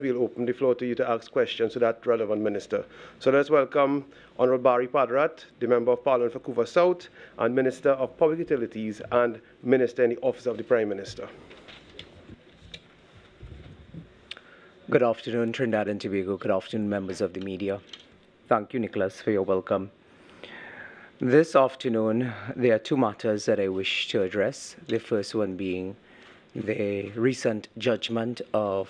we'll open the floor to you to ask questions to that relevant minister. So let's welcome Honourable Barry Padrat, the Member of Parliament for Couva South and Minister of Public Utilities and Minister in the Office of the Prime Minister. Good afternoon, Trinidad and Tobago. Good afternoon, members of the media. Thank you, Nicholas, for your welcome. This afternoon, there are two matters that I wish to address. The first one being the recent judgment of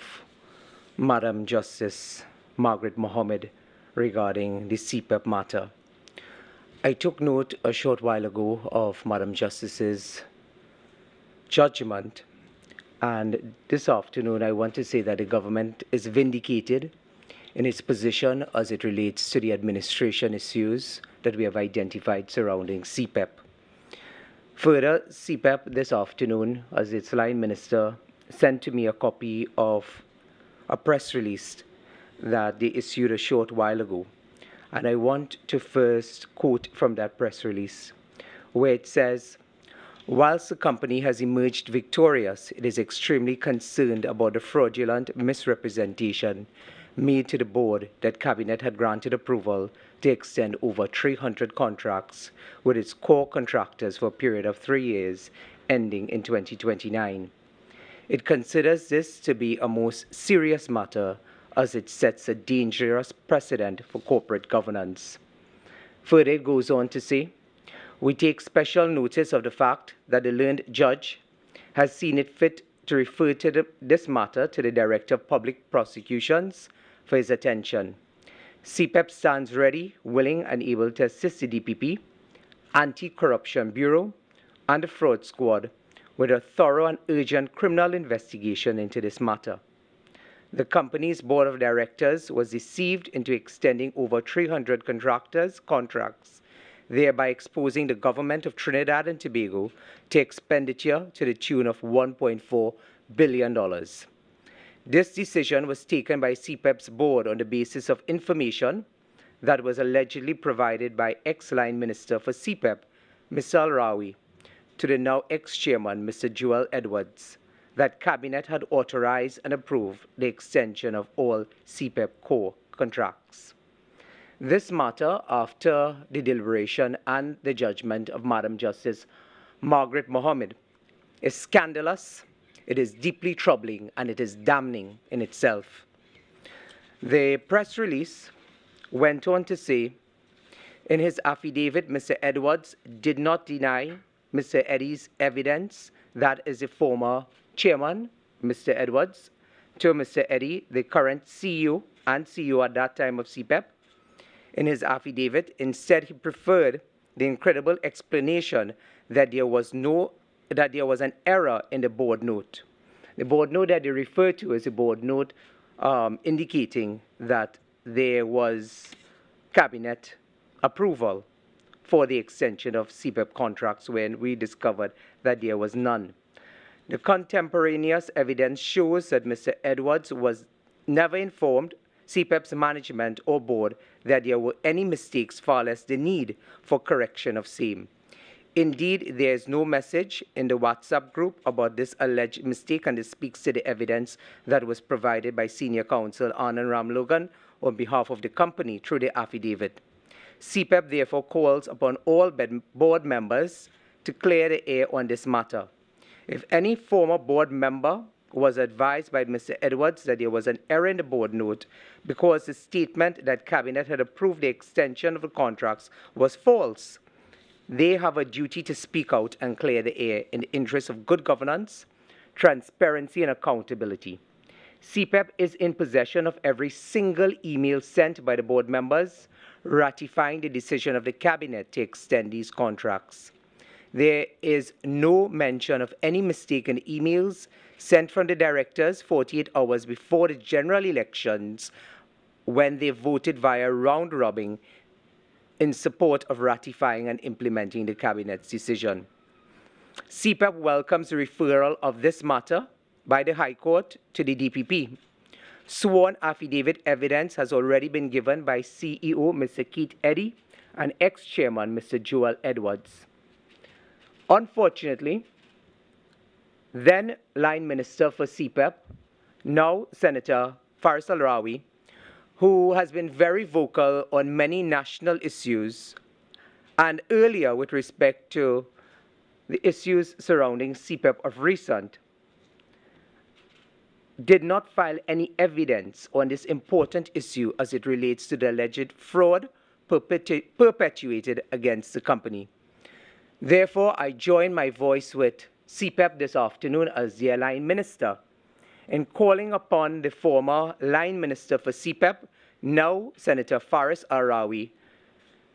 Madam Justice Margaret Mohammed regarding the CPEP matter. I took note a short while ago of Madam Justice's judgment, and this afternoon I want to say that the government is vindicated in its position as it relates to the administration issues that we have identified surrounding CPEP. Further, CPEP this afternoon, as its line minister, sent to me a copy of a press release that they issued a short while ago. And I want to first quote from that press release, where it says, "Whilst the company has emerged victorious, it is extremely concerned about the fraudulent misrepresentation made to the board that Cabinet had granted approval to extend over 300 contracts with its core contractors for a period of 3 years, ending in 2029. It considers this to be a most serious matter as it sets a dangerous precedent for corporate governance." Further, it goes on to say, "We take special notice of the fact that the learned judge has seen it fit to refer to this matter to the Director of Public Prosecutions for his attention. CPEP stands ready, willing, and able to assist the DPP, Anti-Corruption Bureau, and the Fraud Squad with a thorough and urgent criminal investigation into this matter. The company's board of directors was deceived into extending over 300 contracts, thereby exposing the government of Trinidad and Tobago to expenditure to the tune of $1.4 billion. This decision was taken by CPEP's board on the basis of information that was allegedly provided by ex-line minister for CPEP, Mr. Al-Rawi, to the now ex-chairman, Mr. Joel Edwards, that Cabinet had authorized and approved the extension of all CPEP core contracts. This matter, after the deliberation and the judgment of Madam Justice Margaret Mohammed, is scandalous, it is deeply troubling, and it is damning in itself." The press release went on to say, in his affidavit, Mr. Edwards did not deny Mr. Eddy's evidence, that is the former chairman, Mr. Edwards, to Mr. Eddy, the current CEO and CEO at that time of CPEP. In his affidavit, instead, he preferred the incredible explanation that there was an error in the board note. The board note that they refer to is a board note indicating that there was Cabinet approval for the extension of CPEP contracts when we discovered that there was none. The contemporaneous evidence shows that Mr. Edwards was never informed CPEP's management or board that there were any mistakes, far less the need for correction of same. Indeed, there is no message in the WhatsApp group about this alleged mistake, and this speaks to the evidence that was provided by Senior Counsel Anand Ramlogan on behalf of the company through the affidavit. CPEP therefore calls upon all board members to clear the air on this matter. If any former board member was advised by Mr. Edwards that there was an error in the board note because the statement that Cabinet had approved the extension of the contracts was false, they have a duty to speak out and clear the air in the interest of good governance, transparency, and accountability. CPEP is in possession of every single email sent by the board members ratifying the decision of the Cabinet to extend these contracts. There is no mention of any mistake in emails sent from the directors 48 hours before the general elections when they voted via round robin in support of ratifying and implementing the Cabinet's decision. CPEP welcomes the referral of this matter by the High Court to the DPP. Sworn affidavit evidence has already been given by CEO Mr. Keith Eddy and ex-chairman Mr. Joel Edwards. Unfortunately, then line minister for CPEP, now Senator Faris Al-Rawi, who has been very vocal on many national issues, and earlier with respect to the issues surrounding CPEP of recent, did not file any evidence on this important issue as it relates to the alleged fraud perpetuated against the company. Therefore, I join my voice with CPEP this afternoon as the line minister in calling upon the former line minister for CPEP, now Senator Faris Al-Rawi,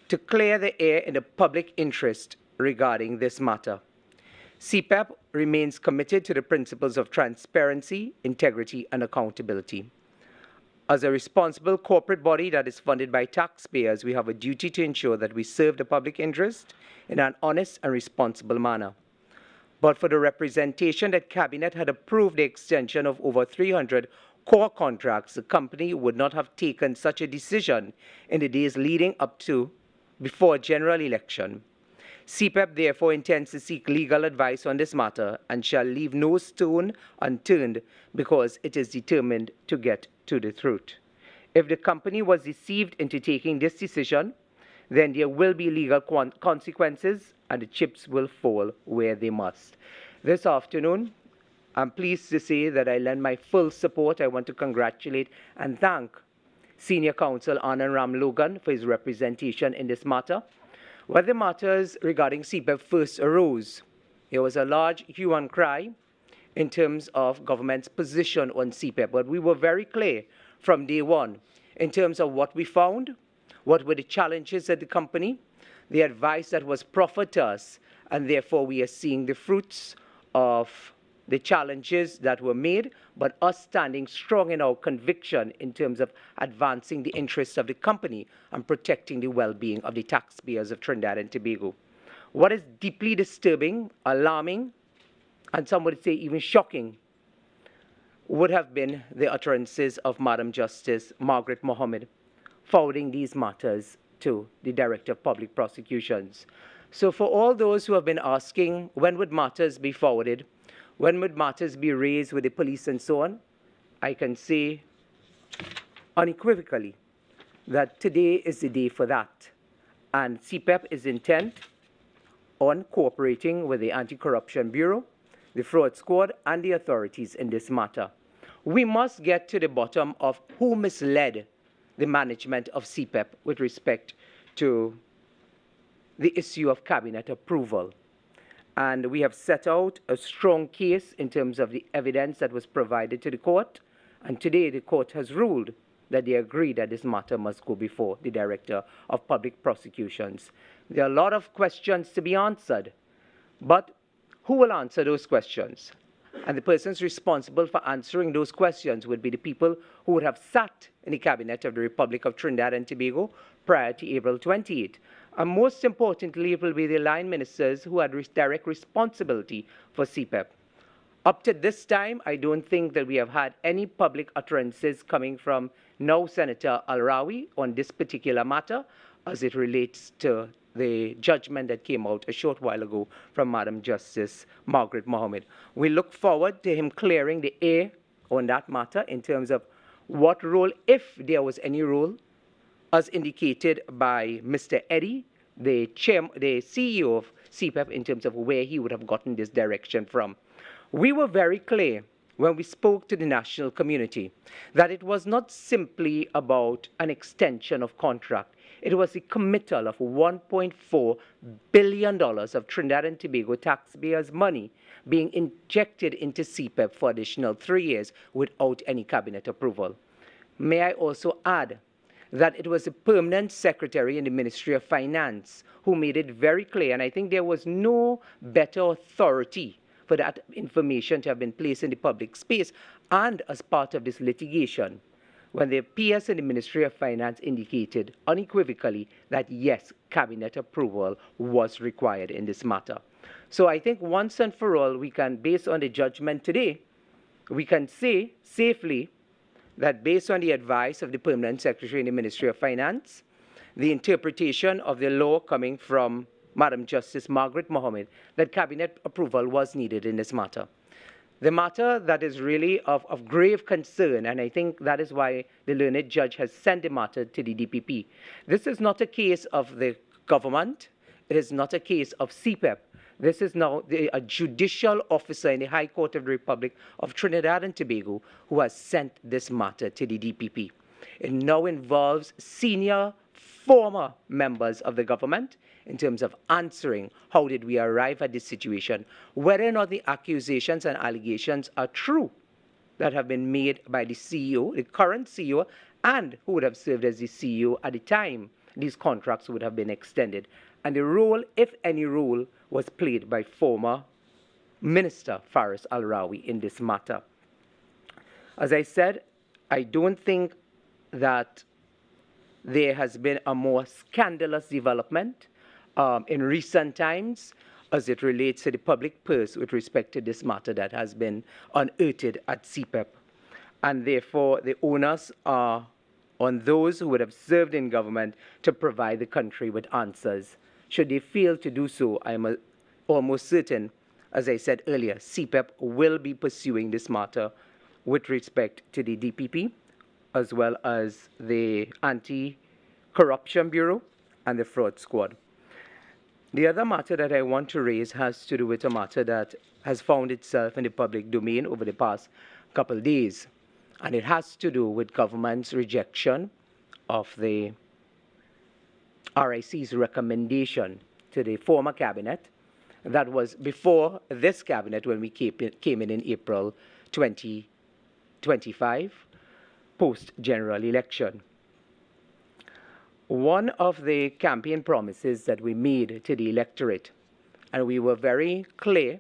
to clear the air in the public interest regarding this matter. CPEP remains committed to the principles of transparency, integrity, and accountability. As a responsible corporate body that is funded by taxpayers, we have a duty to ensure that we serve the public interest in an honest and responsible manner. But for the representation that Cabinet had approved the extension of over 300 core contracts, the company would not have taken such a decision in the days leading up to before a general election. CPEP therefore intends to seek legal advice on this matter and shall leave no stone unturned because it is determined to get to the truth. If the company was deceived into taking this decision, then there will be legal consequences and the chips will fall where they must. This afternoon, I'm pleased to say that I lend my full support. I want to congratulate and thank Senior Counsel Anand Ram Logan for his representation in this matter. When the matters regarding CPEP first arose, there was a large hue and cry in terms of government's position on CPEP, but we were very clear from day one in terms of what we found, what were the challenges at the company, the advice that was proffered to us, and therefore we are seeing the fruits of the challenges that were made, but us standing strong in our conviction in terms of advancing the interests of the company and protecting the well-being of the taxpayers of Trinidad and Tobago. What is deeply disturbing, alarming, and some would say even shocking, would have been the utterances of Madam Justice Margaret Mohammed forwarding these matters to the Director of Public Prosecutions. So for all those who have been asking when would matters be forwarded, when would matters be raised with the police and so on, I can say unequivocally that today is the day for that. And CPEP is intent on cooperating with the Anti-Corruption Bureau, the Fraud Squad, and the authorities in this matter. We must get to the bottom of who misled the management of CPEP with respect to the issue of cabinet approval. And we have set out a strong case in terms of the evidence that was provided to the court. And today the court has ruled that they agree that this matter must go before the Director of Public Prosecutions. There are a lot of questions to be answered, but who will answer those questions? And the persons responsible for answering those questions would be the people who would have sat in the Cabinet of the Republic of Trinidad and Tobago prior to April 28. And most importantly, it will be the line ministers who had direct responsibility for CPEP. Up to this time, I don't think that we have had any public utterances coming from now Senator Al-Rawi on this particular matter as it relates to the judgment that came out a short while ago from Madam Justice Margaret Mohammed. We look forward to him clearing the air on that matter in terms of what role, if there was any role, as indicated by Mr. Eddy, the CEO of CPEP, in terms of where he would have gotten this direction from. We were very clear when we spoke to the national community that it was not simply about an extension of contract. It was a committal of $1.4 billion of Trinidad and Tobago taxpayers' money being injected into CPEP for additional 3 years without any cabinet approval. May I also add that it was the permanent secretary in the Ministry of Finance who made it very clear, and I think there was no better authority for that information to have been placed in the public space and as part of this litigation, when the PS in the Ministry of Finance indicated unequivocally that yes, cabinet approval was required in this matter. So I think once and for all, we can, based on the judgment today, we can say safely that based on the advice of the Permanent Secretary in the Ministry of Finance, the interpretation of the law coming from Madam Justice Margaret Mohammed, that cabinet approval was needed in this matter. The matter that is really of grave concern, and I think that is why the learned judge has sent the matter to the DPP. This is not a case of the government. It is not a case of CPEP. This is now a judicial officer in the High Court of the Republic of Trinidad and Tobago who has sent this matter to the DPP. It now involves senior former members of the government in terms of answering how did we arrive at this situation, whether or not the accusations and allegations are true that have been made by the CEO, the current CEO, and who would have served as the CEO at the time these contracts would have been extended, and the role, if any role, was played by former Minister Faris Al-Rawi in this matter. As I said, I don't think that there has been a more scandalous development in recent times as it relates to the public purse with respect to this matter that has been unearthed at CPEP. And therefore, the onus are on those who would have served in government to provide the country with answers. Should they fail to do so, I am almost certain, as I said earlier, CPEP will be pursuing this matter with respect to the DPP, as well as the Anti-Corruption Bureau and the Fraud Squad. The other matter that I want to raise has to do with a matter that has found itself in the public domain over the past couple of days, and it has to do with government's rejection of the RIC's recommendation to the former cabinet. That was before this cabinet when we came in April 2025, post-general election. One of the campaign promises that we made to the electorate, and we were very clear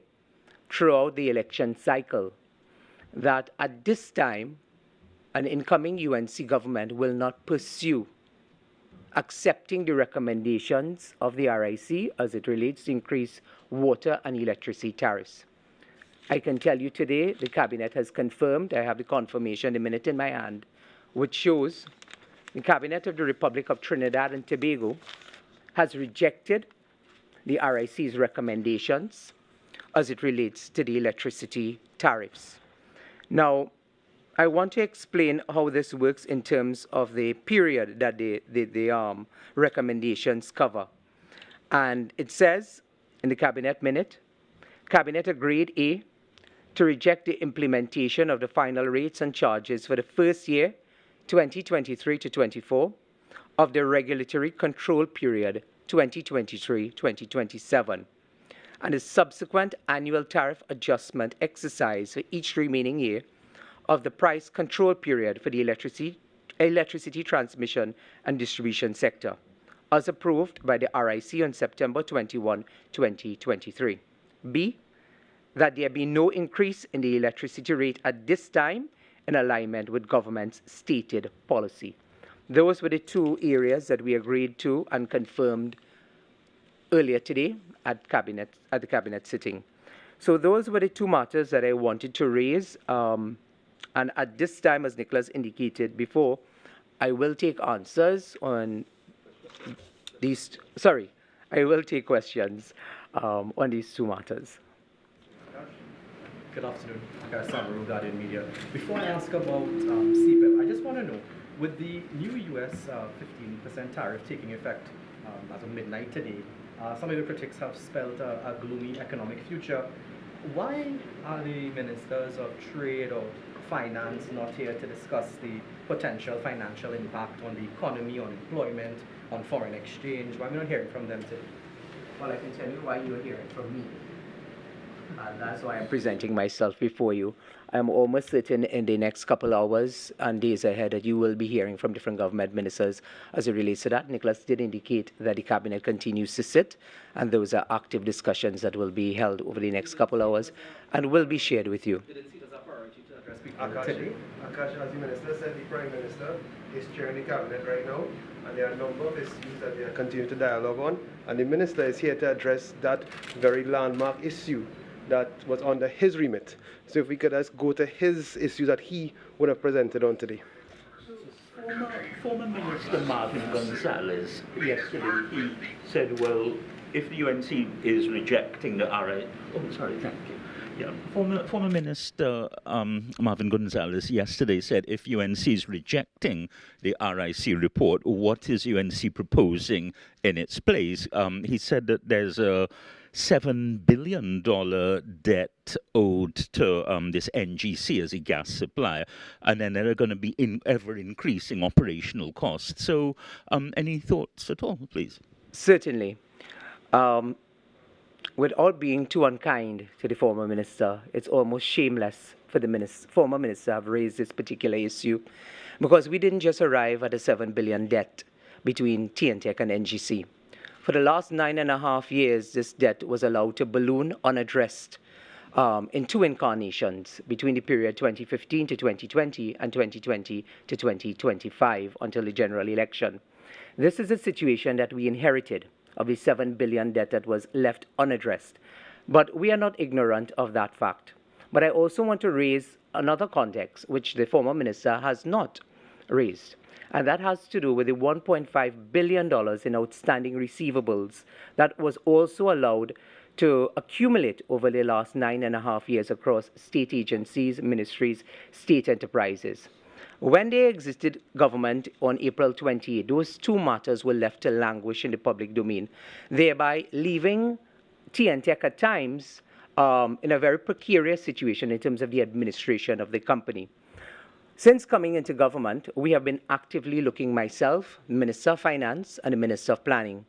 throughout the election cycle, that at this time, an incoming UNC government will not pursue accepting the recommendations of the RIC as it relates to increase water and electricity tariffs. I can tell you today the Cabinet has confirmed, I have the confirmation, the minute in my hand, which shows the Cabinet of the Republic of Trinidad and Tobago has rejected the RIC's recommendations as it relates to the electricity tariffs. Now, I want to explain how this works in terms of the period that the recommendations cover. And it says in the Cabinet minute, Cabinet agreed A, to reject the implementation of the final rates and charges for the first year, 2023 to 24, of the regulatory control period, 2023-2027, and the subsequent annual tariff adjustment exercise for each remaining year of the price control period for the electricity transmission and distribution sector, as approved by the RIC on September 21, 2023. B, that there be no increase in the electricity rate at this time in alignment with government's stated policy. Those were the two areas that we agreed to and confirmed earlier today at the Cabinet sitting. So those were the two matters that I wanted to raise. And at this time, as Nicholas indicated before, I will take answers on these. I will take questions on these two matters. Good afternoon. Samaru, Guardian Media. Before I ask about CPEP, I just want to know, with the new US 15% tariff taking effect as of midnight today, some of the critics have spelled a gloomy economic future. Why are the ministers of trade or finance not here to discuss the potential financial impact on the economy, on employment, on foreign exchange? Why are we not hearing from them today? Well, I can tell you why you're hearing from me. And that's why I'm presenting myself before you. I'm almost certain in the next couple hours and days ahead that you will be hearing from different government ministers as it relates to that. Nicholas did indicate that the Cabinet continues to sit, and those are active discussions that will be held over the next couple hours and will be shared with you. Akash, as the Minister said, the Prime Minister is chairing the Cabinet right now, and there are a number of issues that they are continuing to dialogue on, and the Minister is here to address that very landmark issue that was under his remit. So if we could just go to his issue that he would have presented on today. Former Minister Martin Gonzalez yesterday, he said, well, if the UNC is rejecting the Yeah, former Minister Marvin Gonzalez yesterday said if UNC is rejecting the RIC report, what is UNC proposing in its place? He said that there's a $7 billion debt owed to this NGC as a gas supplier, and then there are going to be ever increasing operational costs. So, any thoughts at all, please? Certainly. Without being too unkind to the former minister, it's almost shameless for the former minister to have raised this particular issue, because we didn't just arrive at a $7 billion debt between TNTEC and NGC. For the last 9.5 years, this debt was allowed to balloon unaddressed in two incarnations between the period 2015 to 2020 and 2020 to 2025 until the general election. This is a situation that we inherited of the $7 billion debt that was left unaddressed. But we are not ignorant of that fact. But I also want to raise another context, which the former minister has not raised. And that has to do with the $1.5 billion in outstanding receivables that was also allowed to accumulate over the last 9.5 years across state agencies, ministries, state enterprises. When they exited government on April 28, those two matters were left to languish in the public domain, thereby leaving TNTEC at times in a very precarious situation in terms of the administration of the company. Since coming into government, we have been actively looking, myself, Minister of Finance, and the Minister of Planning.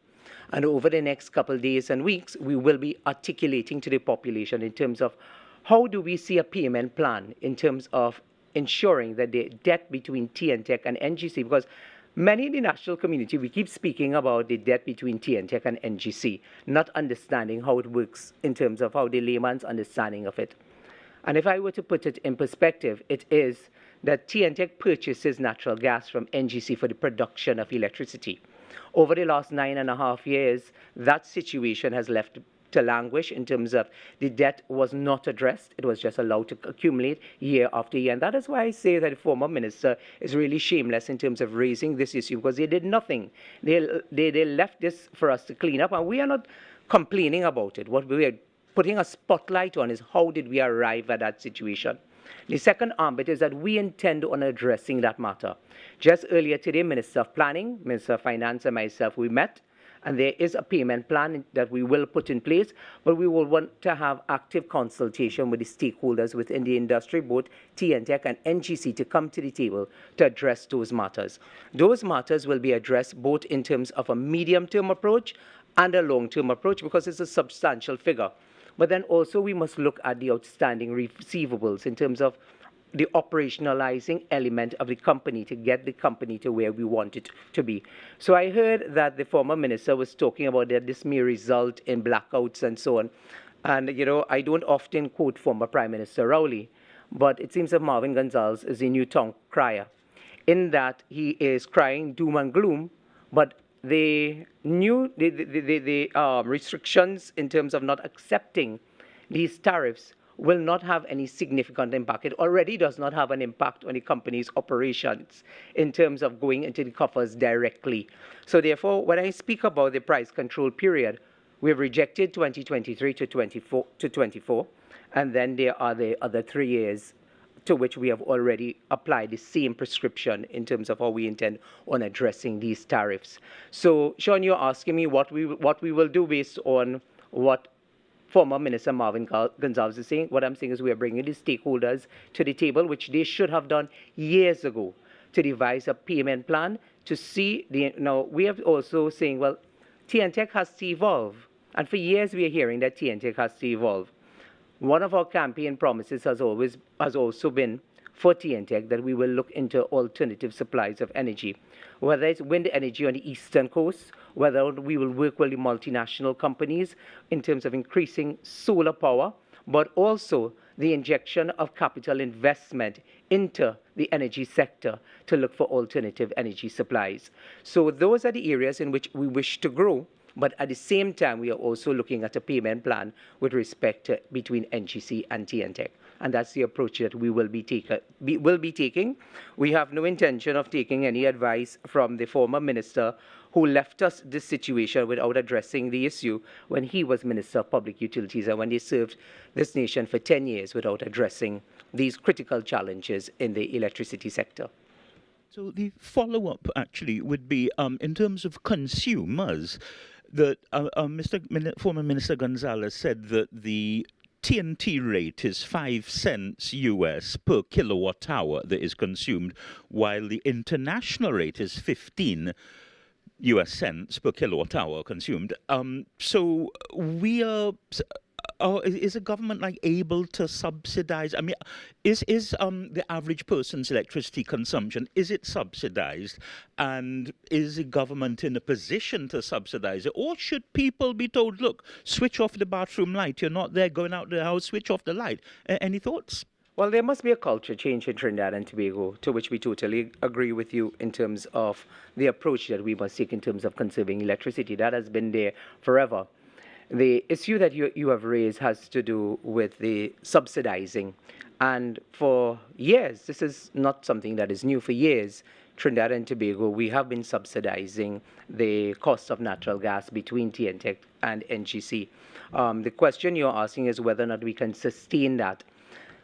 And over the next couple of days and weeks, we will be articulating to the population in terms of how do we see a payment plan in terms of ensuring that the debt between TNTEC and NGC, because many in the national community, we keep speaking about the debt between TNTEC and NGC, not understanding how it works in terms of how the layman's understanding of it. And if I were to put it in perspective, it is that TNTEC purchases natural gas from NGC for the production of electricity. Over the last 9.5 years, that situation has left to languish in terms of the debt was not addressed. It was just allowed to accumulate year after year. And that is why I say that the former minister is really shameless in terms of raising this issue, because they did nothing. They left this for us to clean up, and we are not complaining about it. What we are putting a spotlight on is how did we arrive at that situation. The second ambit is that we intend on addressing that matter. Just earlier today, Minister of Planning, Minister of Finance, and myself, we met. And there is a payment plan that we will put in place, but we will want to have active consultation with the stakeholders within the industry, both TNTEC and NGC, to come to the table to address those matters. Those matters will be addressed both in terms of a medium-term approach and a long-term approach, because it's a substantial figure. But then also we must look at the outstanding receivables in terms of the operationalizing element of the company to get the company to where we want it to be. So I heard that the former minister was talking about that this may result in blackouts and so on. And, you know, I don't often quote former Prime Minister Rowley, but it seems that Marvin Gonzalez is a new tongue crier, in that he is crying doom and gloom, but the restrictions in terms of not accepting these tariffs will not have any significant impact. It already does not have an impact on the company's operations in terms of going into the coffers directly. So therefore, when I speak about the price control period, we've rejected 2023 to 24, and then there are the other 3 years to which we have already applied the same prescription in terms of how we intend on addressing these tariffs. So, Sean, you're asking me what we will do based on what former Minister Marvin Gonzalez is saying. What I'm saying is we are bringing the stakeholders to the table, which they should have done years ago, to devise a payment plan to see now we have also saying, well, TNTEC has to evolve. And for years we are hearing that TNTEC has to evolve. One of our campaign promises has also been for TNTEC that we will look into alternative supplies of energy, whether it's wind energy on the eastern coast, whether we will work with the multinational companies in terms of increasing solar power, but also the injection of capital investment into the energy sector to look for alternative energy supplies. So those are the areas in which we wish to grow, but at the same time, we are also looking at a payment plan with respect to between NGC and TNTEC. and that's the approach that we will be taking. We have no intention of taking any advice from the former minister who left us this situation without addressing the issue when he was Minister of Public Utilities and when he served this nation for 10 years without addressing these critical challenges in the electricity sector. So the follow-up actually would be in terms of consumers, that former Minister Gonzalez said that the TNT rate is 5 cents US per kilowatt hour that is consumed, while the international rate is 15 US cents per kilowatt hour consumed. So we are. Is the government able to subsidize? I mean, is the average person's electricity consumption, is it subsidized, and is the government in a position to subsidize it, or should people be told, look, switch off the bathroom light, you're not there going out the house, switch off the light? Any thoughts? Well, there must be a culture change in Trinidad and Tobago, to which we totally agree with you in terms of the approach that we must take in terms of conserving electricity. That has been there forever. The issue that you have raised has to do with the subsidizing. And for years, this is not something that is new. For years, Trinidad and Tobago, we have been subsidizing the cost of natural gas between TNTEC and NGC. The question you're asking is whether or not we can sustain that.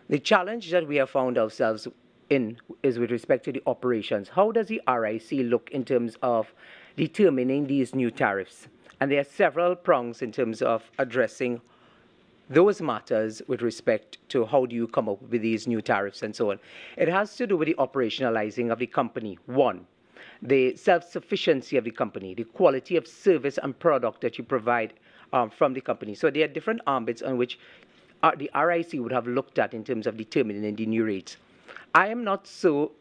The challenge that we have found ourselves in is with respect to the operations. How does the RIC look in terms of determining these new tariffs? And there are several prongs in terms of addressing those matters with respect to how do you come up with these new tariffs and so on. It has to do with the operationalizing of the company. One, the self-sufficiency of the company, the quality of service and product that you provide from the company. So there are different ambits on which the RIC would have looked at in terms of determining the new rates. I am not so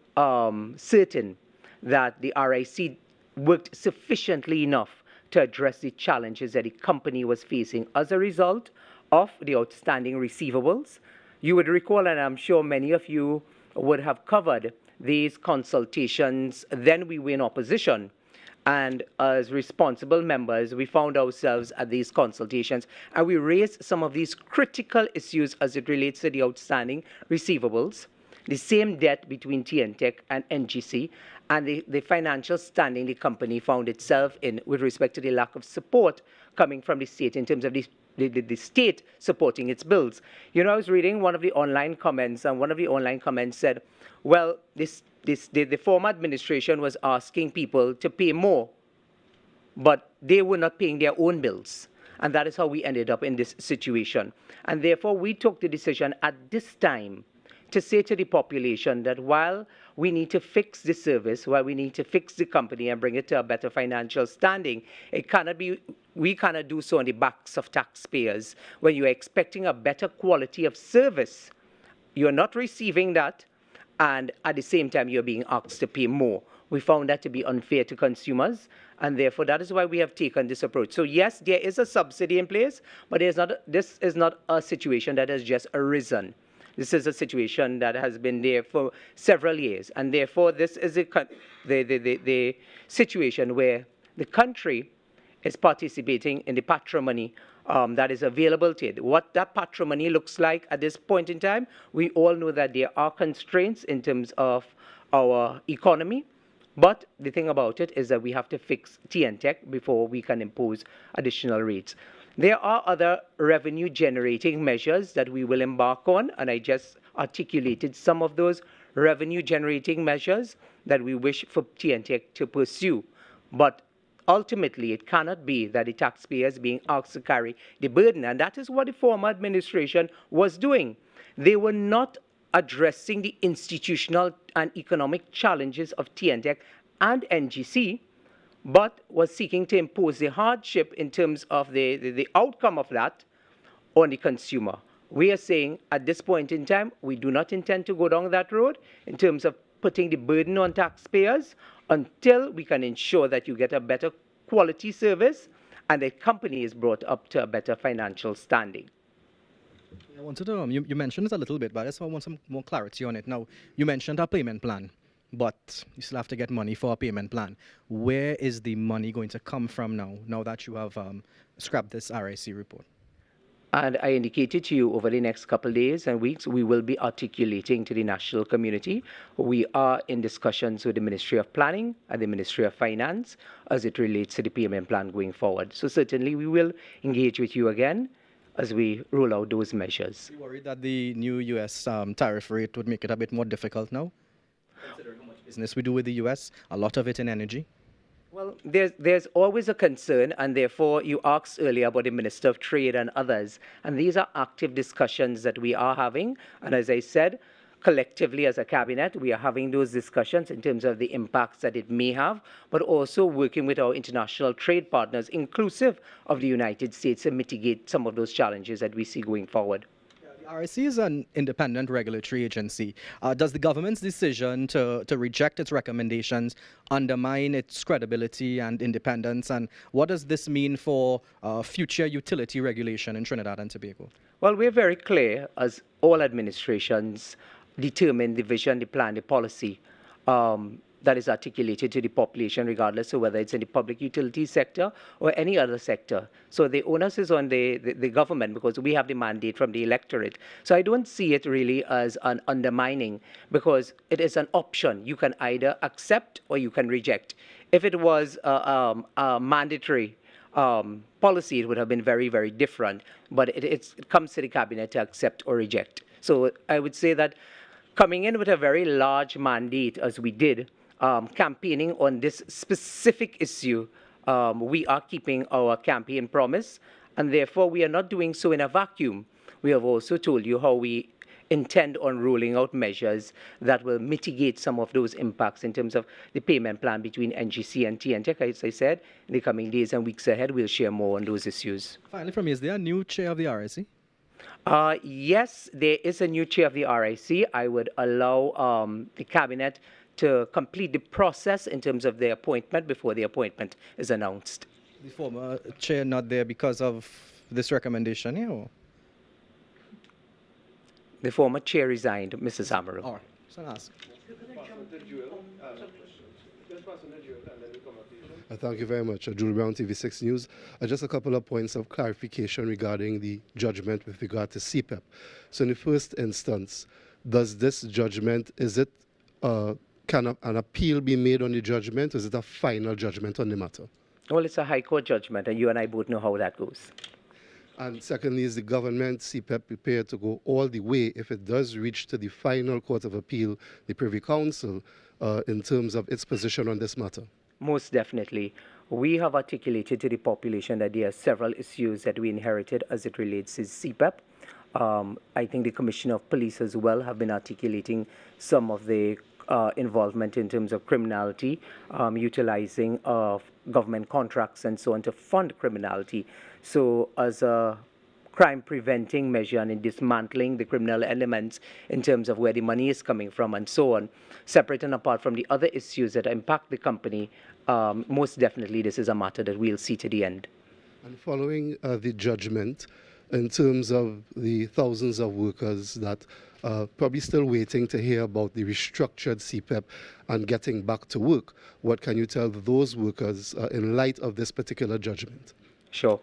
certain that the RIC worked sufficiently enough to address the challenges that the company was facing as a result of the outstanding receivables. You would recall, and I'm sure many of you would have covered these consultations. Then we were in opposition. And as responsible members, we found ourselves at these consultations, and we raised some of these critical issues as it relates to the outstanding receivables, the same debt between TNTEC and NGC, and the financial standing the company found itself in with respect to the lack of support coming from the state in terms of the state supporting its bills. You know, I was reading one of the online comments, and one of the online comments said, well, the former administration was asking people to pay more, but they were not paying their own bills. And that is how we ended up in this situation. And therefore, we took the decision at this time to say to the population that while we need to fix the service, while we need to fix the company and bring it to a better financial standing, we cannot do so on the backs of taxpayers. When you're expecting a better quality of service, you're not receiving that, and at the same time, you're being asked to pay more. We found that to be unfair to consumers, and therefore, that is why we have taken this approach. So yes, there is a subsidy in place, but this is not a situation that has just arisen. This is a situation that has been there for several years, and therefore this is the situation where the country is participating in the patrimony that is available to it. What that patrimony looks like at this point in time, we all know that there are constraints in terms of our economy, but the thing about it is that we have to fix TNTEC before we can impose additional rates. There are other revenue-generating measures that we will embark on, and I just articulated some of those revenue-generating measures that we wish for TNTEC to pursue. But ultimately, it cannot be that the taxpayers being asked to carry the burden, and that is what the former administration was doing. They were not addressing the institutional and economic challenges of TNTEC and NGC, but was seeking to impose the hardship in terms of the outcome of that on the consumer. We are saying at this point in time, we do not intend to go down that road in terms of putting the burden on taxpayers until we can ensure that you get a better quality service and the company is brought up to a better financial standing. I wanted to, you mentioned it a little bit, but I just want some more clarity on it. Now, you mentioned a payment plan, but you still have to get money for a payment plan. Where is the money going to come from now that you have scrapped this RIC report? And I indicated to you over the next couple of days and weeks, we will be articulating to the national community. We are in discussions with the Ministry of Planning and the Ministry of Finance as it relates to the payment plan going forward. So certainly we will engage with you again as we roll out those measures. Are you worried that the new U.S. Tariff rate would make it a bit more difficult now? Considering how much business we do with the U.S., a lot of it in energy? Well, there's always a concern, and therefore you asked earlier about the Minister of Trade and others, and these are active discussions that we are having. And as I said, collectively as a cabinet, we are having those discussions in terms of the impacts that it may have, but also working with our international trade partners, inclusive of the United States, to mitigate some of those challenges that we see going forward. The RIC is an independent regulatory agency. Does the government's decision to reject its recommendations undermine its credibility and independence? And what does this mean for future utility regulation in Trinidad and Tobago? Well, we're very clear, as all administrations determine the vision, the plan, the policy that is articulated to the population, regardless of whether it's in the public utility sector or any other sector. So the onus is on the government, because we have the mandate from the electorate. So I don't see it really as an undermining, because it is an option. You can either accept or you can reject. If it was a mandatory policy, it would have been very, very different. But it comes to the cabinet to accept or reject. So I would say that coming in with a very large mandate, as we did, campaigning on this specific issue, we are keeping our campaign promise, and therefore we are not doing so in a vacuum. We have also told you how we intend on rolling out measures that will mitigate some of those impacts in terms of the payment plan between NGC and TNTEC. As I said, in the coming days and weeks ahead, we'll share more on those issues. Finally, from you, is there a new chair of the RIC? Yes, there is a new chair of the RIC. I would allow the cabinet to complete the process in terms of their appointment before the appointment is announced. The former chair not there because of this recommendation here? Or? The former chair resigned, Mrs. Amaru. All right, so ask. Thank you very much. Julie Brown, TV6 News. Just a couple of points of clarification regarding the judgment with regard to CPEP. So in the first instance, does this judgment, is it, can an appeal be made on the judgment, or is it a final judgment on the matter? Well, it's a High Court judgment, and you and I both know how that goes. And secondly, is the government, CPEP, prepared to go all the way if it does reach to the final Court of Appeal, the Privy Council, in terms of its position on this matter? Most definitely. We have articulated to the population that there are several issues that we inherited as it relates to CPEP. I think the Commissioner of Police as well have been articulating some of the involvement in terms of criminality, utilizing of government contracts and so on to fund criminality. So as a crime-preventing measure and in dismantling the criminal elements in terms of where the money is coming from and so on, separate and apart from the other issues that impact the company, most definitely this is a matter that we'll see to the end. And following the judgment, in terms of the thousands of workers that probably still waiting to hear about the restructured CPEP and getting back to work, what can you tell those workers in light of this particular judgment? Sure.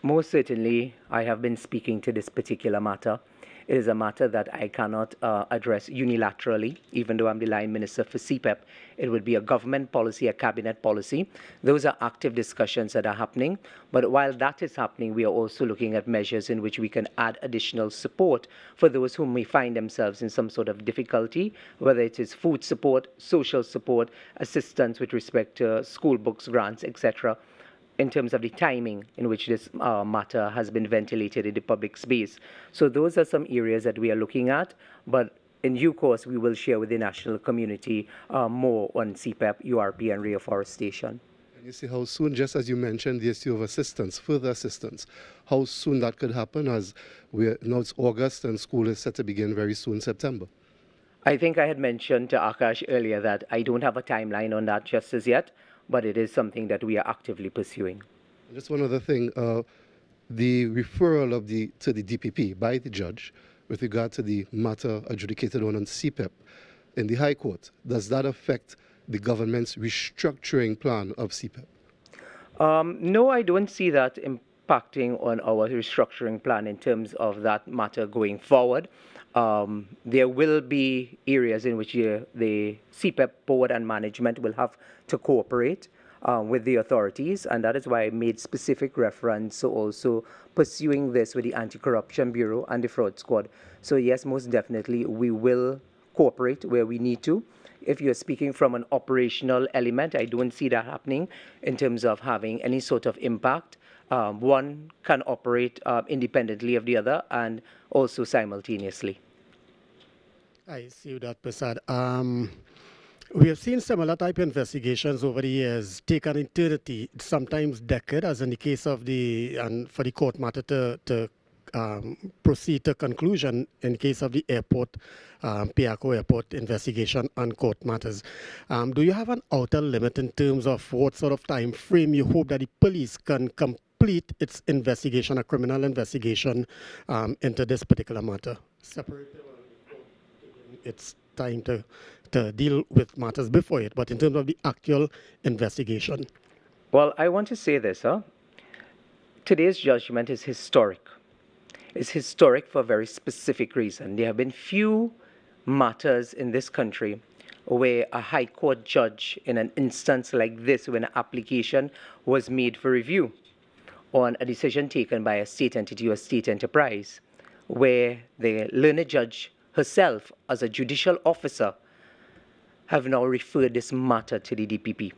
Most certainly, I have been speaking to this particular matter. It is a matter that I cannot address unilaterally, even though I'm the line minister for CPEP. It would be a government policy, a cabinet policy. Those are active discussions that are happening. But while that is happening, we are also looking at measures in which we can add additional support for those who may find themselves in some sort of difficulty, whether it is food support, social support, assistance with respect to school books, grants, etc., in terms of the timing in which this matter has been ventilated in the public space. So those are some areas that we are looking at, but in due course we will share with the national community more on CPEP, URP and reforestation. And you see how soon, just as you mentioned, the issue of assistance, further assistance, how soon that could happen, as now it's August and school is set to begin very soon, September. I think I had mentioned to Akash earlier that I don't have a timeline on that just as yet, but it is something that we are actively pursuing. Just one other thing, the referral to the DPP by the judge with regard to the matter adjudicated on CPEP in the High Court, does that affect the government's restructuring plan of CPEP? No, I don't see that impacting on our restructuring plan in terms of that matter going forward. There will be areas in which the CPEP board and management will have to cooperate with the authorities, and that is why I made specific reference to also pursuing this with the Anti-Corruption Bureau and the Fraud Squad. So yes, most definitely we will cooperate where we need to. If you're speaking from an operational element, I don't see that happening in terms of having any sort of impact. One can operate independently of the other and also simultaneously. I see that, Prasad. We have seen similar type investigations over the years take an eternity, sometimes decade, as in the case of for the court matter to proceed to conclusion in the case of the airport, Piaco Airport investigation and court matters. Do you have an outer limit in terms of what sort of time frame you hope that the police can complete its investigation, a criminal investigation, into this particular matter? Separate it's time to deal with matters before it, but in terms of the actual investigation. Well, I want to say this, today's judgment is historic. It's historic for a very specific reason. There have been few matters in this country where a high court judge in an instance like this, when an application was made for review on a decision taken by a state entity or state enterprise, where the learned judge herself, as a judicial officer, have now referred this matter to the DPP.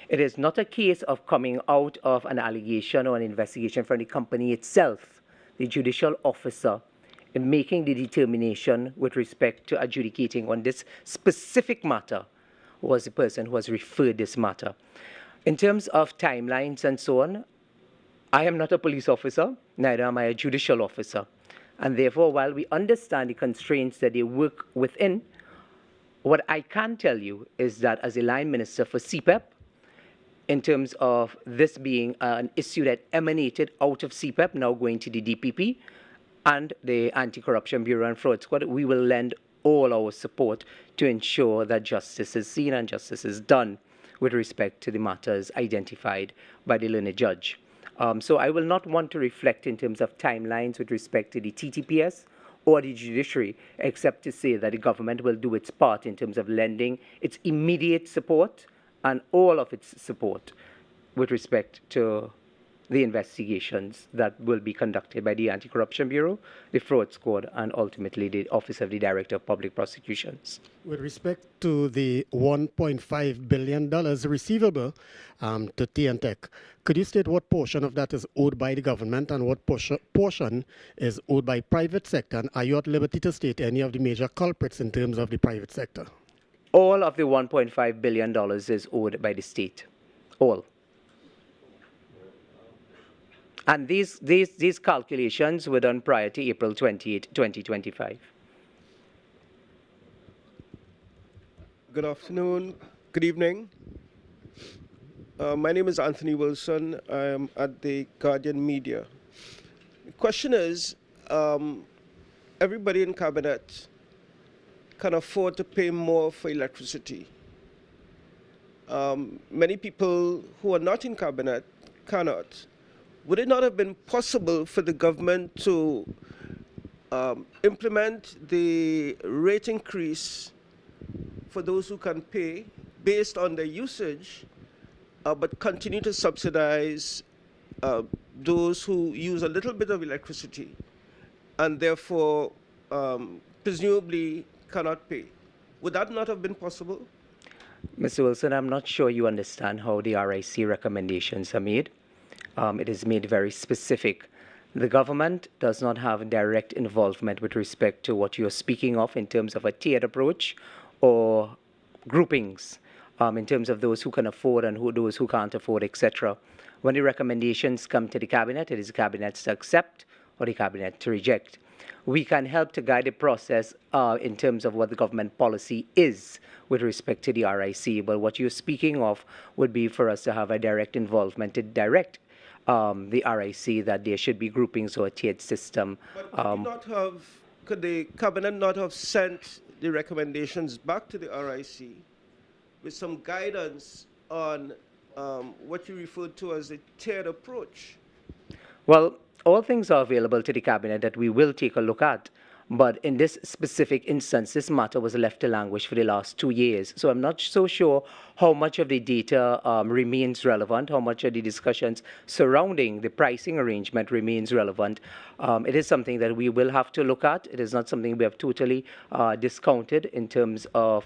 It is not a case of coming out of an allegation or an investigation from the company itself. The judicial officer, in making the determination with respect to adjudicating on this specific matter, was the person who has referred this matter. In terms of timelines and so on, I am not a police officer, neither am I a judicial officer. And therefore, while we understand the constraints that they work within, what I can tell you is that as a line minister for CPEP, in terms of this being an issue that emanated out of CPEP, now going to the DPP and the Anti-Corruption Bureau and Fraud Squad, we will lend all our support to ensure that justice is seen and justice is done with respect to the matters identified by the learned judge. So I will not want to reflect in terms of timelines with respect to the TTPS or the judiciary, except to say that the government will do its part in terms of lending its immediate support and all of its support with respect to the investigations that will be conducted by the Anti-Corruption Bureau, the Fraud Squad, and ultimately the Office of the Director of Public Prosecutions. With respect to the $1.5 billion receivable to TNTech, could you state what portion of that is owed by the government and what portion is owed by private sector? And are you at liberty to state any of the major culprits in terms of the private sector? All of the $1.5 billion is owed by the state. All. And these calculations were done prior to April 28, 2025. Good afternoon, good evening. My name is Anthony Wilson. I am at the Guardian Media. The question is, everybody in cabinet can afford to pay more for electricity. Many people who are not in cabinet cannot. Would it not have been possible for the government to implement the rate increase for those who can pay based on their usage, but continue to subsidize those who use a little bit of electricity and therefore presumably cannot pay? Would that not have been possible? Mr. Wilson, I'm not sure you understand how the RIC recommendations are made. It is made very specific. The government does not have direct involvement with respect to what you're speaking of in terms of a tiered approach or groupings in terms of those who can afford and those who can't afford, etc. When the recommendations come to the cabinet, it is the cabinet to accept or the cabinet to reject. We can help to guide the process in terms of what the government policy is with respect to the RIC, but what you're speaking of would be for us to have a direct involvement to direct the RIC that there should be groupings or a tiered system. But could the cabinet not have sent the recommendations back to the RIC with some guidance on what you referred to as a tiered approach? Well, all things are available to the cabinet that we will take a look at. But in this specific instance, this matter was left to languish for the last 2 years. So I'm not so sure how much of the data remains relevant, how much of the discussions surrounding the pricing arrangement remains relevant. It is something that we will have to look at. It is not something we have totally discounted in terms of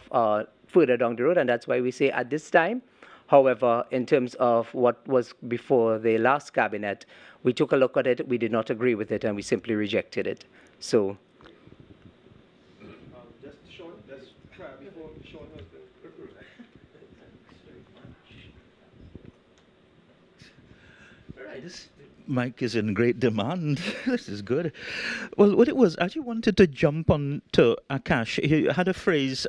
further down the road. And that's why we say at this time, however, in terms of what was before the last cabinet, we took a look at it, we did not agree with it, and we simply rejected it. So. Just Sean, let's try before Sean has been approved. All right, this mic is in great demand. This is good. Well, what it was, I actually wanted to jump on to Akash. He had a phrase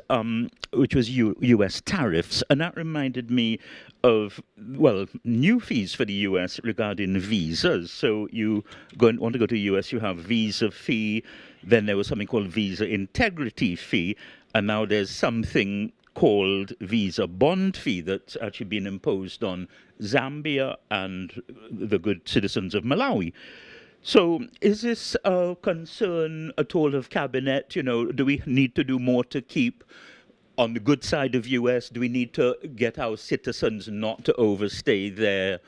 which was U.S. tariffs, and that reminded me of, well, new fees for the U.S. regarding visas. So you want to go to the U.S., you have visa fee, then there was something called visa integrity fee, and now there's something called visa bond fee that's actually been imposed on Zambia and the good citizens of Malawi. So is this a concern at all of cabinet? You know, do we need to do more to keep on the good side of US? Do we need to get our citizens not to overstay their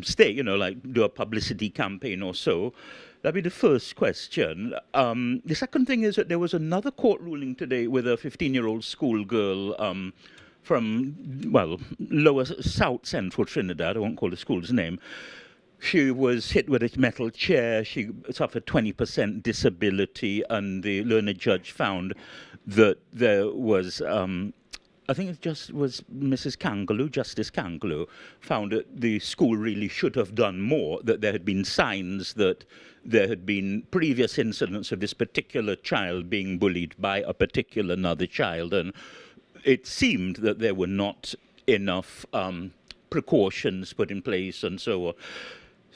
stay, you know, like do a publicity campaign or so? That'd be the first question. The second thing is that there was another court ruling today with a 15-year-old schoolgirl from, well, lower South Central Trinidad. I won't call the school's name. She was hit with a metal chair. She suffered 20% disability, and the learned judge found that there was, I think it just was Mrs. Kangaloo, Justice Kangaloo, found that the school really should have done more, that there had been signs that there had been previous incidents of this particular child being bullied by a particular another child, and it seemed that there were not enough precautions put in place and so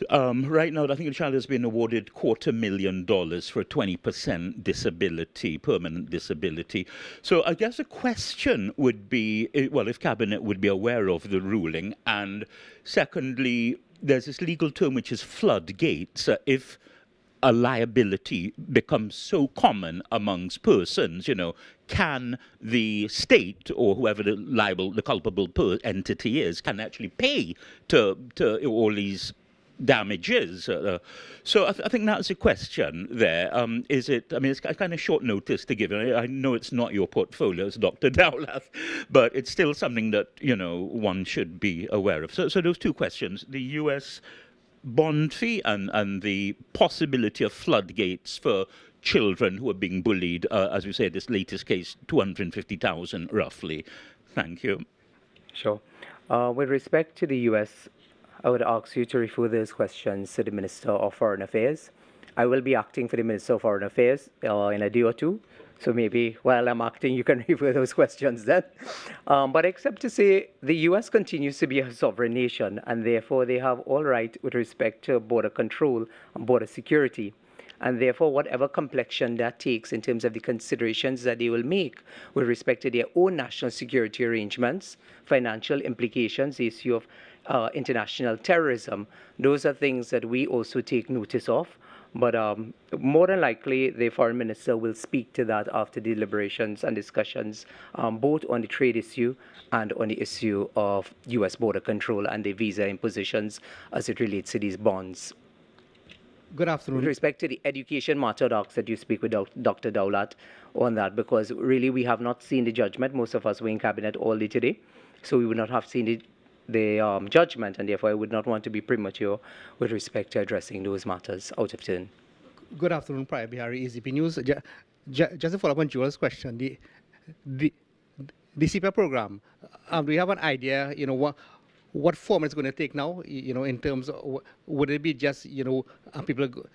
on. Right now, I think the child has been awarded $250,000 for a 20% disability, permanent disability. So I guess the question would be, well, if Cabinet would be aware of the ruling, and secondly, there's this legal term which is floodgates. If a liability becomes so common amongst persons, you know, can the state or whoever the culpable entity is, can actually pay to all these damages? So I think that's a question there. Is it, I mean, it's kind of short notice to give. I know it's not your portfolio, it's Dr. Dowlath, but it's still something that, you know, one should be aware of. So those two questions, the U.S. bond fee and the possibility of floodgates for children who are being bullied, as we say, this latest case, 250,000 roughly. Thank you. Sure. With respect to the U.S., I would ask you to refer those questions to the Minister of Foreign Affairs. I will be acting for the Minister of Foreign Affairs in a day or two. So maybe while I'm acting, you can refer those questions then. But except to say, the U.S. continues to be a sovereign nation, and therefore they have all right with respect to border control and border security. And therefore, whatever complexion that takes in terms of the considerations that they will make with respect to their own national security arrangements, financial implications, the issue of international terrorism, those are things that we also take notice of. But more than likely, the foreign minister will speak to that after deliberations and discussions, both on the trade issue and on the issue of U.S. border control and the visa impositions as it relates to these bonds. Good afternoon. With respect to the education matter, I'd ask that you speak with Dr. Dowlath on that, because really we have not seen the judgment. Most of us were in cabinet all day today, so we would not have seen the judgment, and therefore I would not want to be premature with respect to addressing those matters out of turn. Good afternoon, Prior Bihari, AZP News. Just to follow up on Joel's question, the CPEP program, do you have an idea, you know, what form it's going to take now, you know, in terms of, would it be just, you know, people go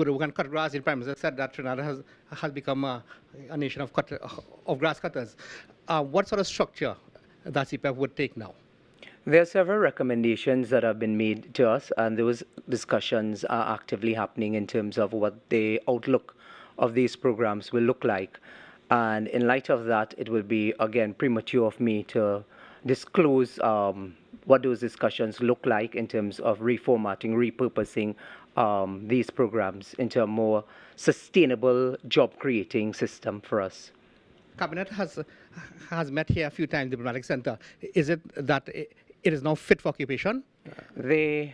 to work and cut grass? The Prime Minister said that Trinidad has become a nation of grass cutters. What sort of structure that CPEP would take now? There are several recommendations that have been made to us, and those discussions are actively happening in terms of what the outlook of these programs will look like. And in light of that, it will be, again, premature of me to disclose what those discussions look like in terms of reformatting, repurposing these programs into a more sustainable job-creating system for us. Cabinet has met here a few times, diplomatic center. Is it that it is now fit for occupation? The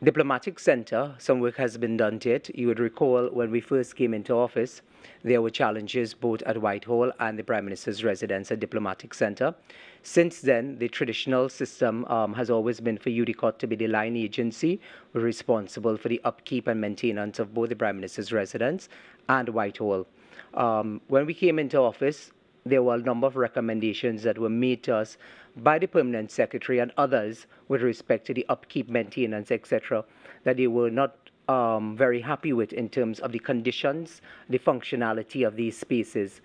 diplomatic center, some work has been done to it. You would recall when we first came into office, there were challenges both at Whitehall and the Prime Minister's residence at Diplomatic Center. Since then, the traditional system has always been for UDICOT to be the line agency responsible for the upkeep and maintenance of both the Prime Minister's residence and Whitehall. When we came into office, there were a number of recommendations that were made to us by the Permanent Secretary and others with respect to the upkeep, maintenance, etc., that they were not very happy with in terms of the conditions, the functionality of these spaces.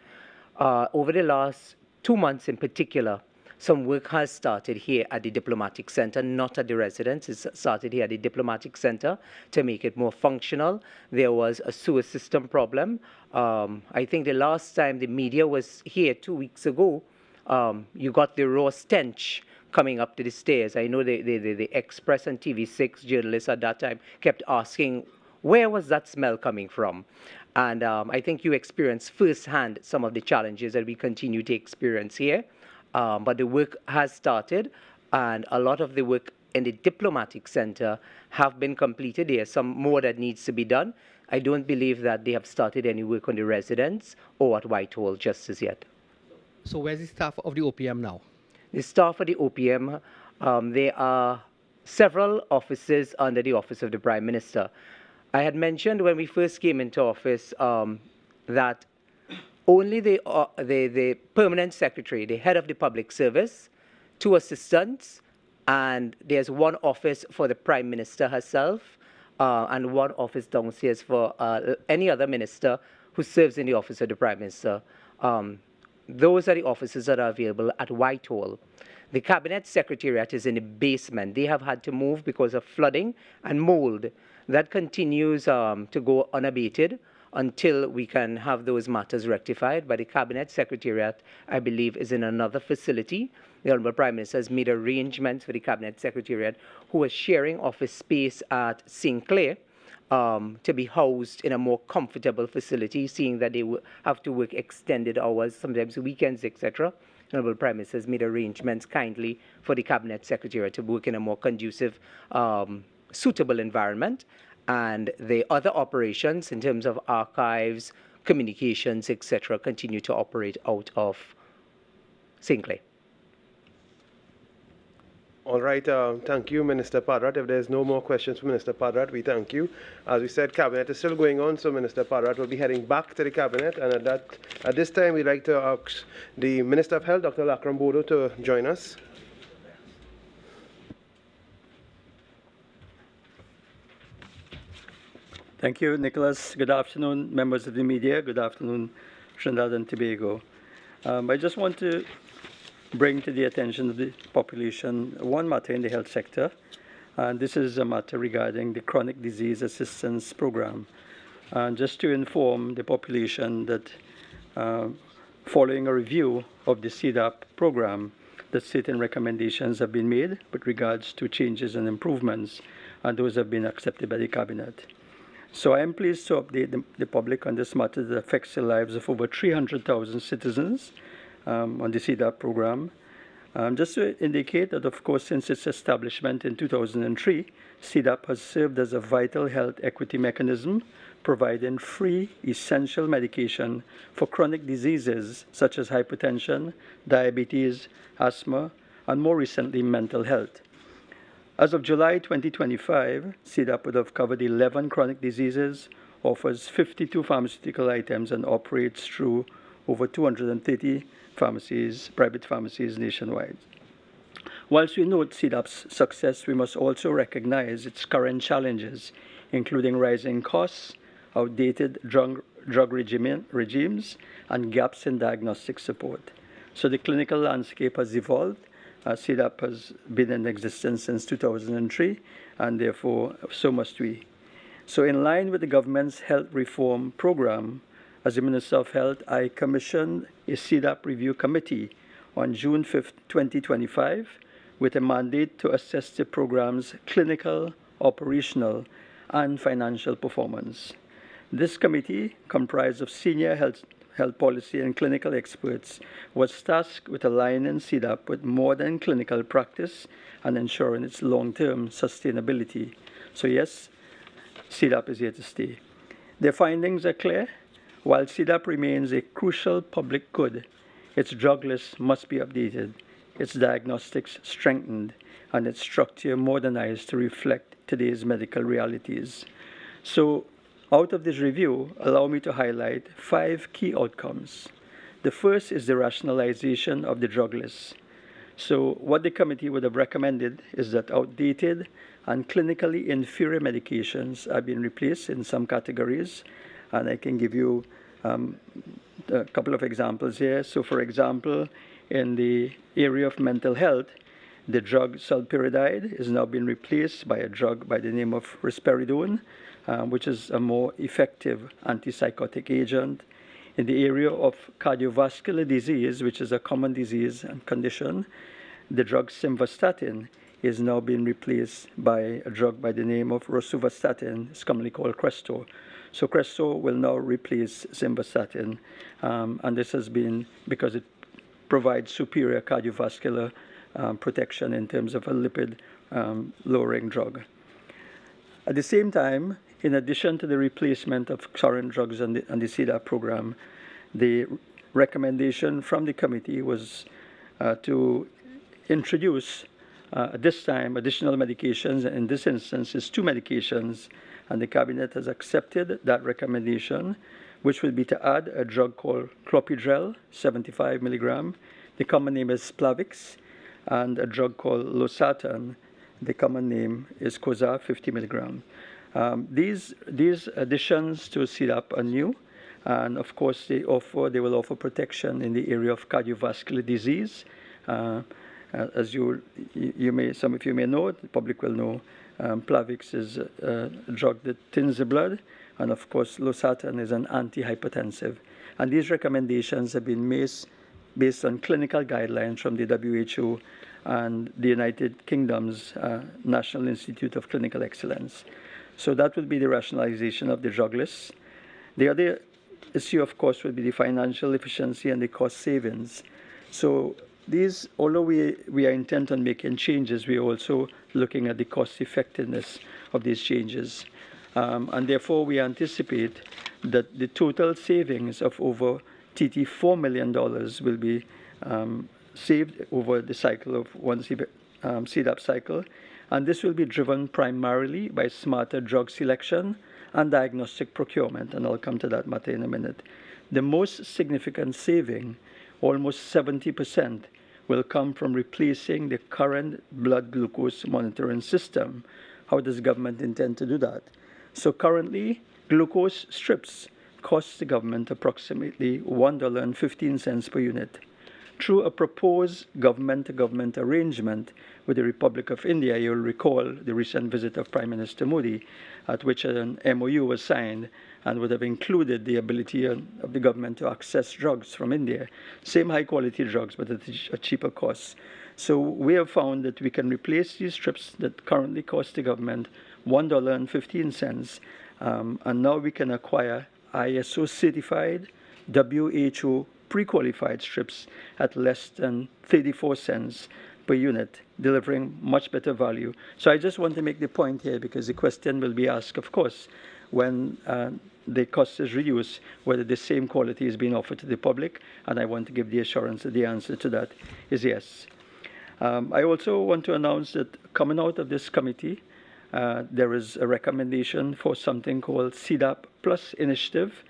Over the last 2 months in particular, some work has started here at the Diplomatic Center, not at the residence. It's started here at the Diplomatic Center to make it more functional. There was a sewer system problem. I think the last time the media was here 2 weeks ago, you got the raw stench coming up to the stairs. I know the Express and TV6 journalists at that time kept asking, where was that smell coming from? And I think you experienced firsthand some of the challenges that we continue to experience here. But the work has started, and a lot of the work in the Diplomatic Center have been completed. There's some more that needs to be done. I don't believe that they have started any work on the residence or at Whitehall just as yet. So where's the staff of the OPM now? The staff of the OPM, there are several offices under the Office of the Prime Minister. I had mentioned when we first came into office that only the Permanent Secretary, the head of the Public Service, 2 assistants, and there's 1 office for the Prime Minister herself, and 1 office downstairs for any other minister who serves in the Office of the Prime Minister. Those are the offices that are available at Whitehall. The Cabinet Secretariat is in the basement. They have had to move because of flooding and mold. That continues to go unabated until we can have those matters rectified. But the Cabinet Secretariat, I believe, is in another facility. The Honourable Prime Minister has made arrangements for the Cabinet Secretariat, who is sharing office space at St. Clair, to be housed in a more comfortable facility, seeing that they have to work extended hours, sometimes weekends, etc. The Honourable Prime Minister has made arrangements kindly for the Cabinet Secretariat to work in a more conducive, suitable environment. And the other operations in terms of archives, communications, etc., continue to operate out of St. Clair. All right, thank you, Minister Padrat. If there's no more questions for Minister Padrat, we thank you. As we said, Cabinet is still going on, so Minister Padrat will be heading back to the Cabinet. And at this time, we'd like to ask the Minister of Health, Dr. Lakram Bodo, to join us. Thank you, Nicholas. Good afternoon, members of the media. Good afternoon, Trinidad and Tobago. I just want to bring to the attention of the population one matter in the health sector. And this is a matter regarding the Chronic Disease Assistance Program. And just to inform the population that following a review of the CDAP program, that certain recommendations have been made with regards to changes and improvements, and those have been accepted by the Cabinet. So I am pleased to update the public on this matter that affects the lives of over 300,000 citizens on the CDAP program. Just to indicate that, of course, since its establishment in 2003, CDAP has served as a vital health equity mechanism, providing free, essential medication for chronic diseases such as hypertension, diabetes, asthma, and more recently, mental health. As of July 2025, CDAP would have covered 11 chronic diseases, offers 52 pharmaceutical items, and operates through over 230 pharmacies, private pharmacies nationwide. Whilst we note CDAP's success, we must also recognize its current challenges, including rising costs, outdated drug regimes, and gaps in diagnostic support. So the clinical landscape has evolved. CDAP has been in existence since 2003, and therefore, so must we. So in line with the government's health reform program, as the Minister of Health, I commissioned a CDAP review committee on June 5, 2025, with a mandate to assess the program's clinical, operational, and financial performance. This committee, comprised of senior health policy and clinical experts, was tasked with aligning CDAP with modern clinical practice and ensuring its long-term sustainability. So yes, CDAP is here to stay. Their findings are clear. While CDAP remains a crucial public good, its drug list must be updated, its diagnostics strengthened, and its structure modernized to reflect today's medical realities. So, out of this review, allow me to highlight 5 key outcomes. The first is the rationalization of the drug list. So, what the committee would have recommended is that outdated and clinically inferior medications are being replaced in some categories, and I can give you a couple of examples here. So, for example, in the area of mental health, the drug sulpiridide is now being replaced by a drug by the name of risperidone, which is a more effective antipsychotic agent. In the area of cardiovascular disease, which is a common disease and condition, the drug simvastatin is now being replaced by a drug by the name of rosuvastatin. It's commonly called Crestor. So Crestor will now replace simvastatin, and this has been because it provides superior cardiovascular protection in terms of a lipid lowering drug. At the same time, in addition to the replacement of current drugs on the CDAP program, the recommendation from the committee was to introduce this time additional medications. In this instance, it's 2 medications, and the cabinet has accepted that recommendation, which will be to add a drug called clopidogrel, 75 milligram. The common name is Plavix, and a drug called losartan. The common name is Coza, 50 milligram. These additions to CDAP are new, and of course they will offer protection in the area of cardiovascular disease. As some of you may know, the public will know, Plavix is a drug that thins the blood, and of course losartan is an antihypertensive. And these recommendations have been made based on clinical guidelines from the WHO and the United Kingdom's National Institute of Clinical Excellence. So that would be the rationalization of the drug list. The other issue, of course, would be the financial efficiency and the cost savings. So these, although we are intent on making changes, we are also looking at the cost effectiveness of these changes. And therefore, we anticipate that the total savings of over $4 million will be saved over the cycle of one CDAP cycle. And this will be driven primarily by smarter drug selection and diagnostic procurement, and I'll come to that matter in a minute. The most significant saving, almost 70%, will come from replacing the current blood glucose monitoring system. How does government intend to do that? So currently, glucose strips cost the government approximately $1.15 per unit. Through a proposed government-to-government arrangement with the Republic of India, you'll recall the recent visit of Prime Minister Modi, at which an MOU was signed and would have included the ability of the government to access drugs from India, same high-quality drugs, but at a cheaper cost. So we have found that we can replace these strips that currently cost the government $1.15, and now we can acquire ISO-certified, WHO pre-qualified strips at less than 34 cents per unit, delivering much better value. So I just want to make the point here, because the question will be asked, of course, when the cost is reduced, whether the same quality is being offered to the public, and I want to give the assurance that the answer to that is yes. I also want to announce that coming out of this committee, there is a recommendation for something called CDAP Plus Initiative,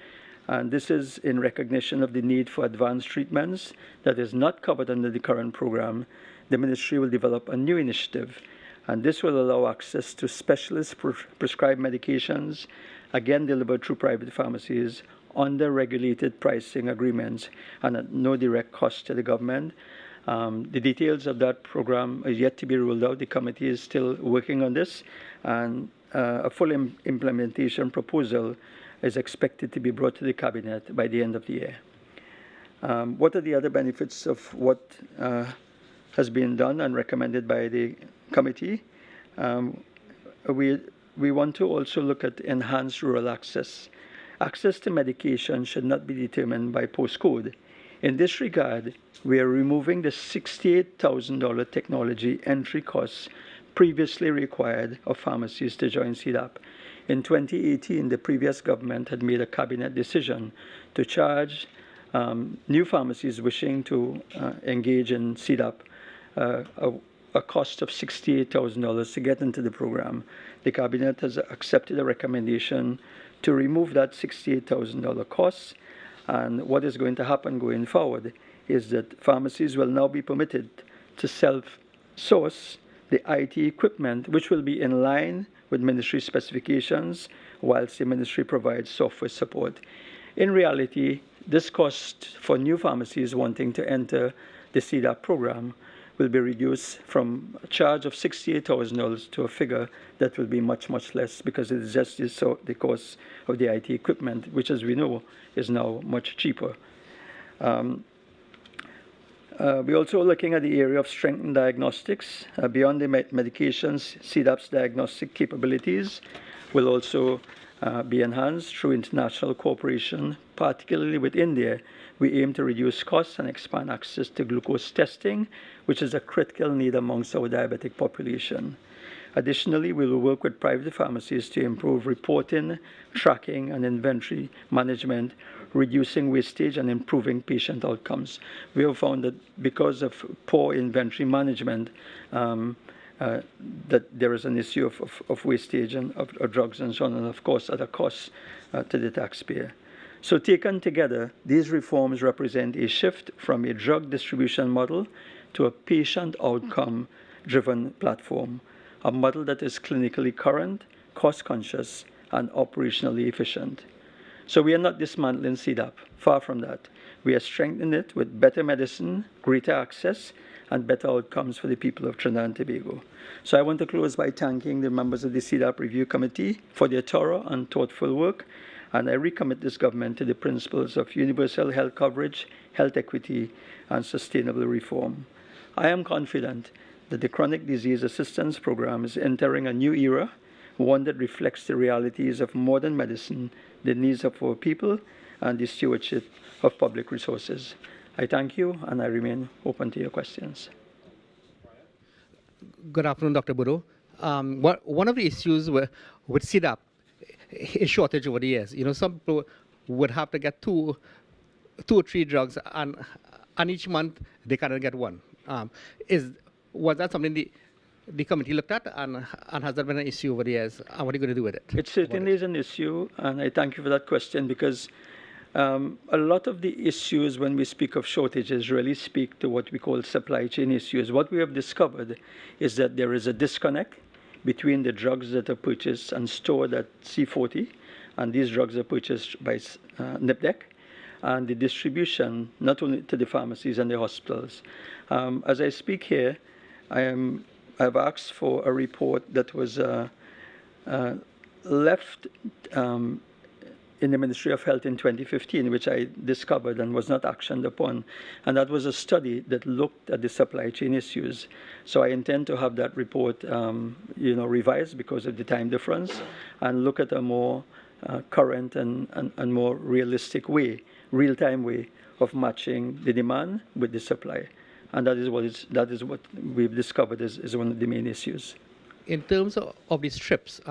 and this is in recognition of the need for advanced treatments that is not covered under the current program. The ministry will develop a new initiative, and this will allow access to specialist prescribed medications, again delivered through private pharmacies, under regulated pricing agreements and at no direct cost to the government. The details of that program are yet to be ruled out. The committee is still working on this, and a full implementation proposal is expected to be brought to the cabinet by the end of the year. What are the other benefits of what has been done and recommended by the committee. We want to also look at enhanced rural access. Access to medication should not be determined by postcode. In this regard, we are removing the $68,000 technology entry costs previously required of pharmacies to join CDAP. In 2018, the previous government had made a cabinet decision to charge new pharmacies wishing to engage in CDAP a cost of $68,000 to get into the program. The cabinet has accepted a recommendation to remove that $68,000 cost, and what is going to happen going forward is that pharmacies will now be permitted to self-source the IT equipment, which will be in line with ministry specifications, whilst the ministry provides software support. In reality, this cost for new pharmacies wanting to enter the CDAP program will be reduced from a charge of $68,000 to a figure that will be much, much less, because it is just the cost of the IT equipment, which, as we know, is now much cheaper. We're also looking at the area of strengthened diagnostics. Beyond the medications, CDAP's diagnostic capabilities will also be enhanced through international cooperation, particularly with India. We aim to reduce costs and expand access to glucose testing, which is a critical need amongst our diabetic population. Additionally, we will work with private pharmacies to improve reporting, tracking, and inventory management, reducing wastage and improving patient outcomes. We have found that because of poor inventory management, that there is an issue of wastage and of drugs and so on, and of course at a cost to the taxpayer. So taken together, these reforms represent a shift from a drug distribution model to a patient outcome-driven platform, a model that is clinically current, cost-conscious, and operationally efficient. So we are not dismantling CDAP, far from that. We are strengthening it with better medicine, greater access, and better outcomes for the people of Trinidad and Tobago. So I want to close by thanking the members of the CDAP Review Committee for their thorough and thoughtful work, and I recommit this government to the principles of universal health coverage, health equity, and sustainable reform. I am confident that the Chronic Disease Assistance Program is entering a new era, one that reflects the realities of modern medicine, the needs of our people, and the stewardship of public resources. I thank you, and I remain open to your questions. Good afternoon, Dr. Bodo. One of the issues with CDAP is shortage over the years. You know, some people would have to get two or three drugs, and each month they cannot get one. Was that something the committee looked at, and has that been an issue over the years? And what are you going to do with it? It certainly is an issue, and I thank you for that question, because a lot of the issues when we speak of shortages really speak to what we call supply chain issues. What we have discovered is that there is a disconnect between the drugs that are purchased and stored at C40, and these drugs are purchased by NIPDEC, and the distribution not only to the pharmacies and the hospitals. As I speak here, I've asked for a report that was left in the Ministry of Health in 2015, which I discovered and was not actioned upon. And that was a study that looked at the supply chain issues. So I intend to have that report revised because of the time difference, and look at a more current and more realistic way, real-time way of matching the demand with the supply. And that is what we've discovered is one of the main issues. In terms of these strips,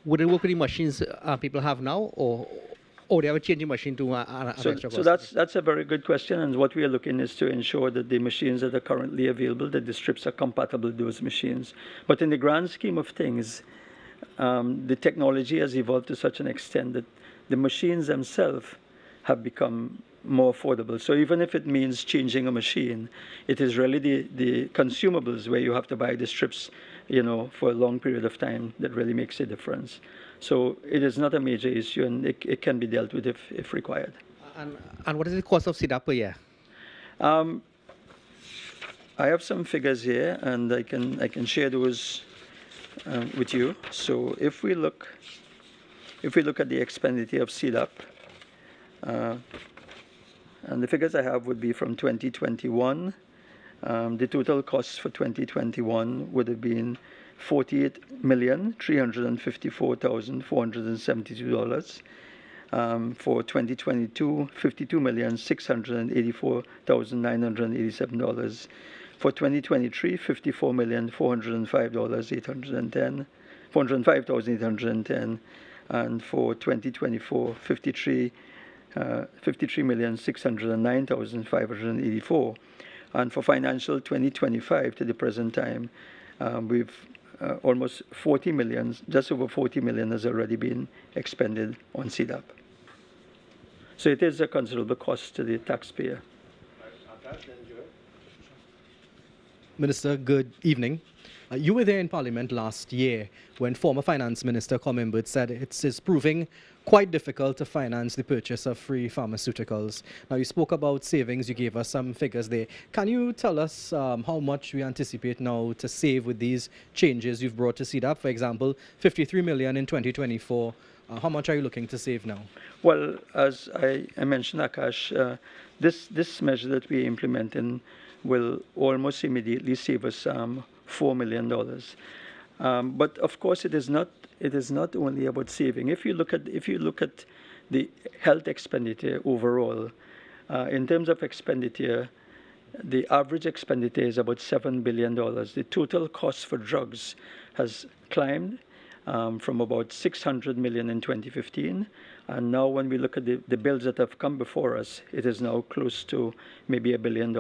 would it work with the machines people have now, or they have a changing machine to an extra cost? So that's a very good question, and what we are looking is to ensure that the machines that are currently available, that the strips are compatible with those machines. But in the grand scheme of things, the technology has evolved to such an extent that the machines themselves have become more affordable. So even if it means changing a machine, it is really the consumables where you have to buy the strips, for a long period of time that really makes a difference. So it is not a major issue, and it can be dealt with if required. And what is the cost of CDAP per year? I have some figures here, and I can share those with you. So if we look at the expenditure of CDAP, and the figures I have would be from 2021 The total cost for 2021 would have been $48,354,472. For 2022, $52,684,987. For 2023, $54,405,810, $405,810, and for 2024, $53,609,584. And for financial 2025 to the present time, we've almost 40 million, just over 40 million has already been expended on CPEP. So it is a considerable cost to the taxpayer. Minister, good evening. You were there in Parliament last year when former Finance Minister Cominbert said it's proving quite difficult to finance the purchase of free pharmaceuticals. Now, you spoke about savings. You gave us some figures there. Can you tell us how much we anticipate now to save with these changes you've brought to CPEP? For example, 53 million in 2024. How much are you looking to save now? Well, as I mentioned, Akash, this measure that we're implementing will almost immediately save us $4 million. But of course, it is not only about saving. If you look at the health expenditure overall, in terms of expenditure, the average expenditure is about $7 billion. The total cost for drugs has climbed from about 600 million in 2015, and now when we look at the bills that have come before us, it is now close to maybe $1 billion.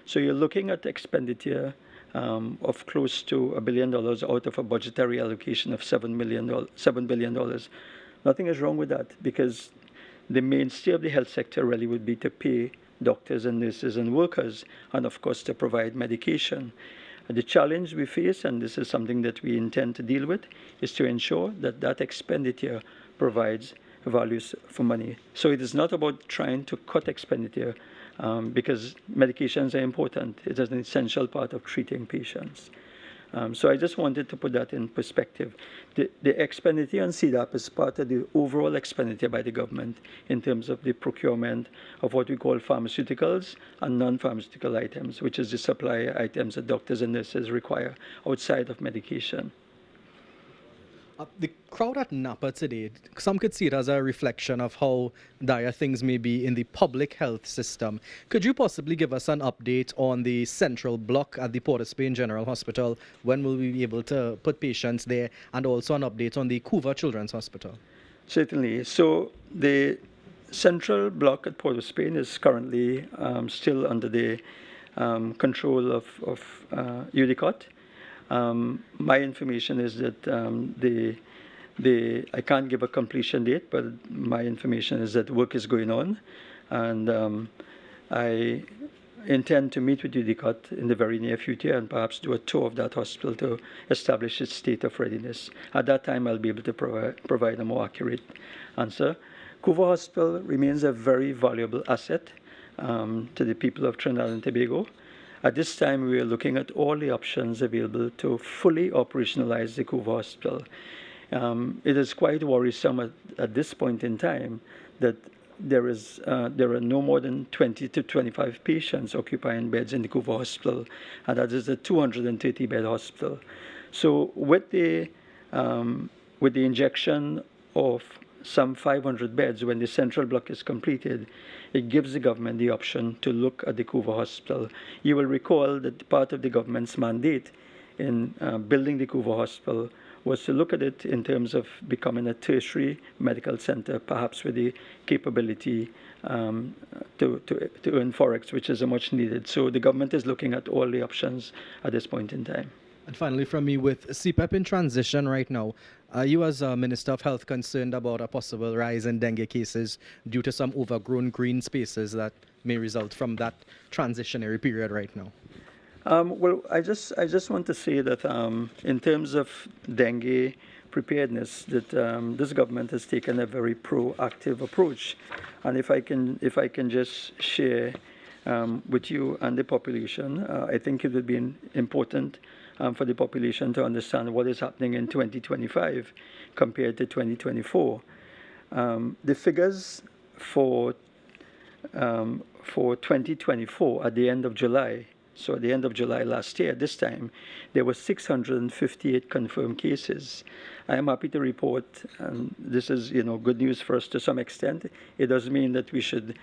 So you're looking at expenditure of close to $1 billion out of a budgetary allocation of $7 billion. Nothing is wrong with that, because the mainstay of the health sector really would be to pay doctors and nurses and workers, and of course to provide medication. The challenge we face, and this is something that we intend to deal with, is to ensure that that expenditure provides values for money. So it is not about trying to cut expenditure, because medications are important. It is an essential part of treating patients. So I just wanted to put that in perspective. The expenditure on CPEP is part of the overall expenditure by the government in terms of the procurement of what we call pharmaceuticals and non-pharmaceutical items, which is the supply items that doctors and nurses require outside of medication. The crowd at Napa today, some could see it as a reflection of how dire things may be in the public health system. Could you possibly give us an update on the central block at the Port of Spain General Hospital? When will we be able to put patients there? And also an update on the Couva Children's Hospital? Certainly. So the central block at Port of Spain is currently still under the control of UDCOT. My information is that I can't give a completion date, but my information is that work is going on, and I intend to meet with UDCOT in the very near future and perhaps do a tour of that hospital to establish its state of readiness. At that time, I'll be able to provide a more accurate answer. Couva Hospital remains a very valuable asset to the people of Trinidad and Tobago. At this time, we are looking at all the options available to fully operationalize the Couva Hospital. It is quite worrisome at this point in time that there are no more than 20 to 25 patients occupying beds in the Couva Hospital, and that is a 230-bed hospital. So with the injection of some 500 beds when the central block is completed, it gives the government the option to look at the Couva Hospital. You will recall that part of the government's mandate in building the Couva Hospital was to look at it in terms of becoming a tertiary medical center, perhaps with the capability to earn forex, which is much needed. So the government is looking at all the options at this point in time. And finally, from me, with CPEP in transition right now, are you as a Minister of Health concerned about a possible rise in dengue cases due to some overgrown green spaces that may result from that transitionary period right now? Well, I just want to say that in terms of dengue preparedness, that this government has taken a very proactive approach, and if I can just share with you and the population, I think it would be important for the population to understand what is happening in 2025 compared to 2024. The figures for 2024 at the end of July So at the end of July last year, this time, there were 658 confirmed cases. I am happy to report, and this is, good news for us to some extent. It doesn't mean that we should,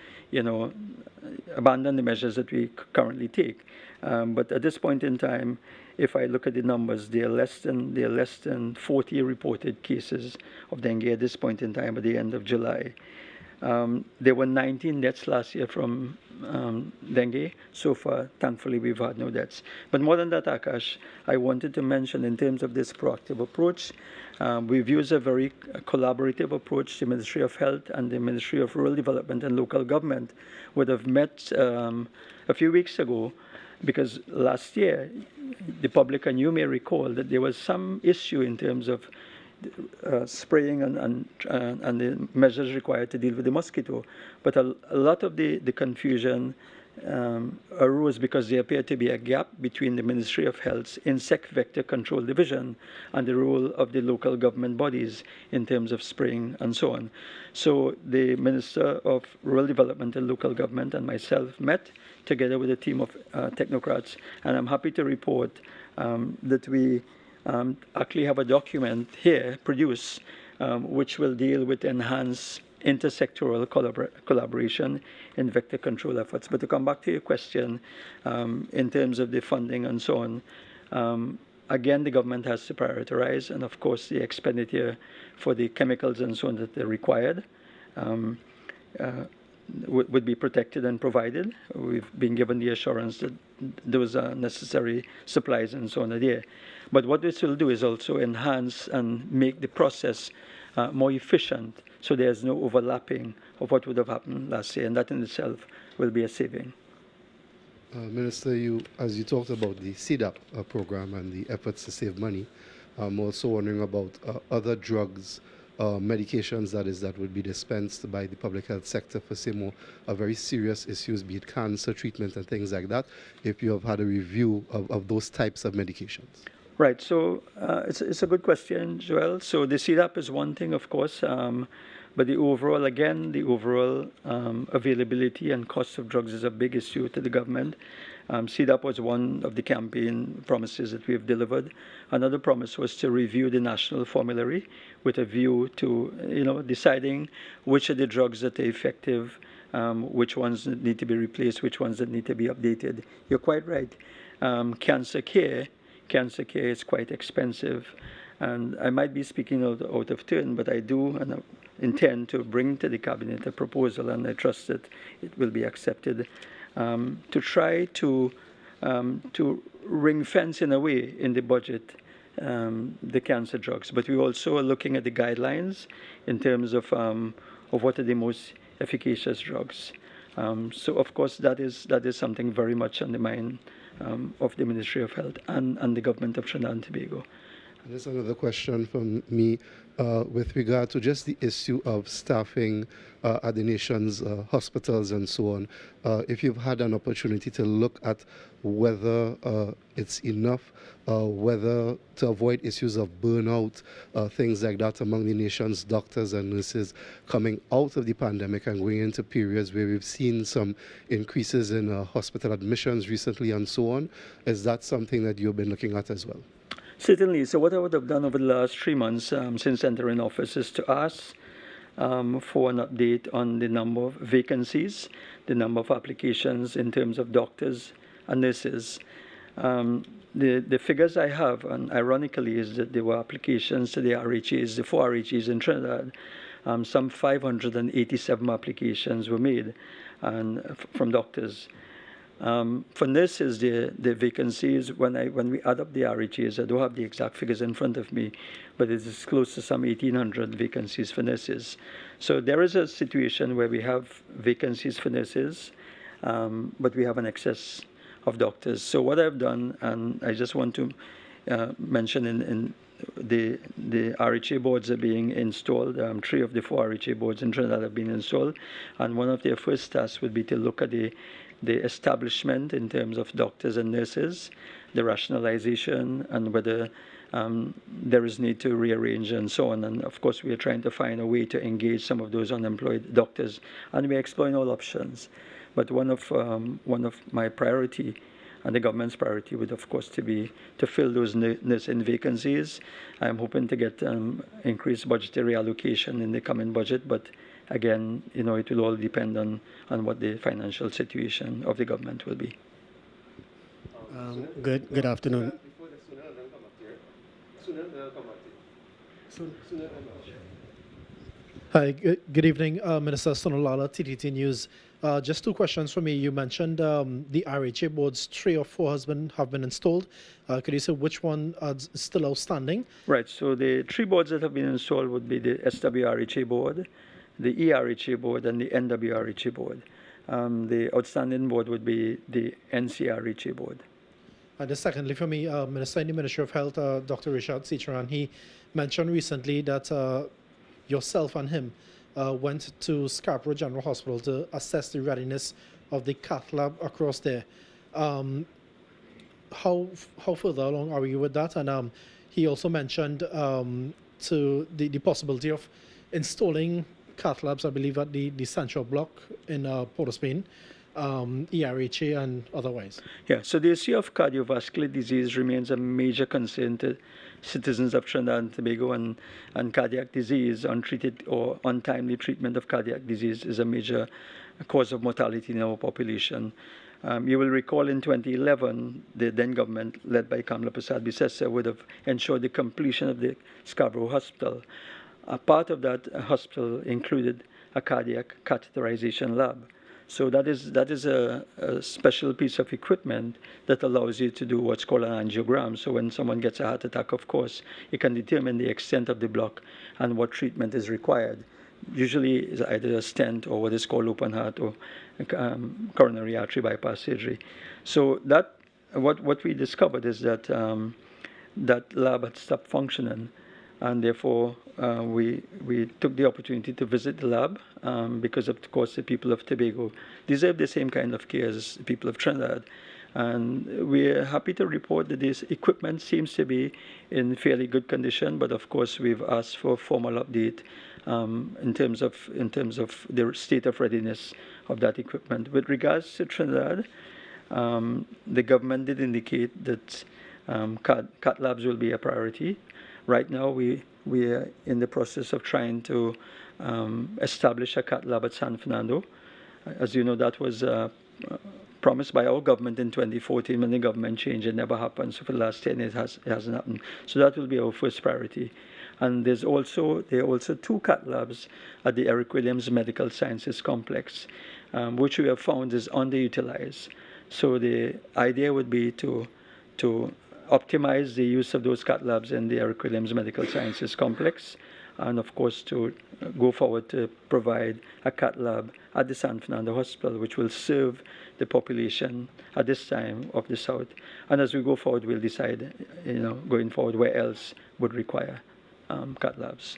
abandon the measures that we currently take. But at this point in time, if I look at the numbers, there are less than 40 reported cases of dengue at this point in time at the end of July. There were 19 deaths last year from dengue. So far, thankfully, we've had no deaths. But more than that, Akash, I wanted to mention in terms of this proactive approach, we've used a very collaborative approach. The Ministry of Health and the Ministry of Rural Development and Local Government would have met a few weeks ago, because last year, the public, and you may recall, that there was some issue in terms of spraying and the measures required to deal with the mosquito. But a lot of the confusion arose because there appeared to be a gap between the Ministry of Health's Insect Vector Control Division and the role of the local government bodies in terms of spraying and so on. So the Minister of Rural Development and Local Government and myself met together with a team of technocrats, and I'm happy to report that we actually have a document here produced which will deal with enhanced intersectoral collaboration in vector control efforts. But to come back to your question, in terms of the funding and so on, again, the government has to prioritize, and of course, the expenditure for the chemicals and so on that are required would be protected and provided. We've been given the assurance that those necessary supplies and so on are there. But what this will do is also enhance and make the process more efficient, so there's no overlapping of what would have happened last year, and that in itself will be a saving. Minister, as you talked about the CPEP program and the efforts to save money, I'm also wondering about other drugs, medications that would be dispensed by the public health sector for, say, more very serious issues, be it cancer treatment and things like that, if you have had a review of those types of medications. Right, so it's a good question, Joel. So the CPEP is one thing, of course, but the overall availability and cost of drugs is a big issue to the government. CPEP was one of the campaign promises that we have delivered. Another promise was to review the national formulary with a view to, deciding which of the drugs that are effective, which ones need to be replaced, which ones that need to be updated. You're quite right. Cancer care is quite expensive, and I might be speaking out of turn, but I do and intend to bring to the cabinet a proposal, and I trust that it will be accepted, to try to ring fence in a way in the budget the cancer drugs. But we also are looking at the guidelines in terms of what are the most efficacious drugs. So of course that is something very much on the mind of the Ministry of Health and the government of Trinidad and Tobago. And there's another question from me with regard to just the issue of staffing at the nation's hospitals and so on. If you've had an opportunity to look at whether it's enough, whether to avoid issues of burnout, things like that among the nation's doctors and nurses coming out of the pandemic and going into periods where we've seen some increases in hospital admissions recently and so on, is that something that you've been looking at as well? Certainly. So what I would have done over the last 3 months since entering office is to ask for an update on the number of vacancies, the number of applications in terms of doctors and nurses. The figures I have, and ironically, is that there were applications to the RHAs, the 4 RHAs in Trinidad. Some 587 applications were made from doctors. For nurses, the vacancies, when we add up the RHAs, I don't have the exact figures in front of me, but it is close to some 1,800 vacancies for nurses. So there is a situation where we have vacancies for nurses, but we have an excess of doctors. So what I've done, and I just want to mention in the RHA boards are being installed. 3 of the 4 RHA boards in Trinidad have been installed, and one of their first tasks would be to look at the establishment in terms of doctors and nurses, the rationalization, and whether there is need to rearrange and so on. And of course, we are trying to find a way to engage some of those unemployed doctors, and we are exploring all options. But one of my priority And the government's priority would, of course, be to fill those nursing vacancies. I'm hoping to get increased budgetary allocation in the coming budget, but again, it will all depend on what the financial situation of the government will be. Good afternoon. Hi, good evening, Minister Sonolala, TTT News. Just two questions for me. You mentioned the RHA boards, 3 or 4 have been installed. Could you say which one is still outstanding? Right, so the 3 boards that have been installed would be the SWRHA board, the ERHA board, and the NWRHA board. The outstanding board would be the NCRHA board. And secondly, for me, Minister in the Ministry of Health, Dr. Richard Cicharan, he mentioned recently that yourself and him went to Scarborough General Hospital to assess the readiness of the cath lab across there. How further along are you with that? And he also mentioned to the possibility of installing cath labs, I believe, at the Central Block in Port of Spain, ERHA and otherwise. Yeah, so the issue of cardiovascular disease remains a major concern to citizens of Trinidad and Tobago, and cardiac disease, untreated or untimely treatment of cardiac disease is a major cause of mortality in our population. You will recall in 2011, the then government, led by Kamala Prasad Bisesa, would have ensured the completion of the Scarborough Hospital. A part of that hospital included a cardiac catheterization lab. So that is a special piece of equipment that allows you to do what's called an angiogram. So when someone gets a heart attack, of course, it can determine the extent of the block and what treatment is required. Usually it's either a stent or what is called open heart or coronary artery bypass surgery. So that what we discovered is that that lab had stopped functioning. And therefore, we took the opportunity to visit the lab because, of course, the people of Tobago deserve the same kind of care as the people of Trinidad. And we're happy to report that this equipment seems to be in fairly good condition. But of course, we've asked for a formal update in terms of the state of readiness of that equipment. With regards to Trinidad, the government did indicate that cath labs will be a priority. Right now, we are in the process of trying to establish a cath lab at San Fernando. As you know, that was promised by our government in 2014 when the government changed. It never happened. So for the last 10 years, it hasn't happened. So that will be our first priority. And there are also 2 cath labs at the Eric Williams Medical Sciences Complex, which we have found is underutilized. So the idea would be to optimize the use of those cath labs in the Eric Williams Medical Sciences Complex, and of course to go forward to provide a cath lab at the San Fernando Hospital, which will serve the population at this time of the South. And as we go forward, we'll decide, going forward, where else would require cath labs.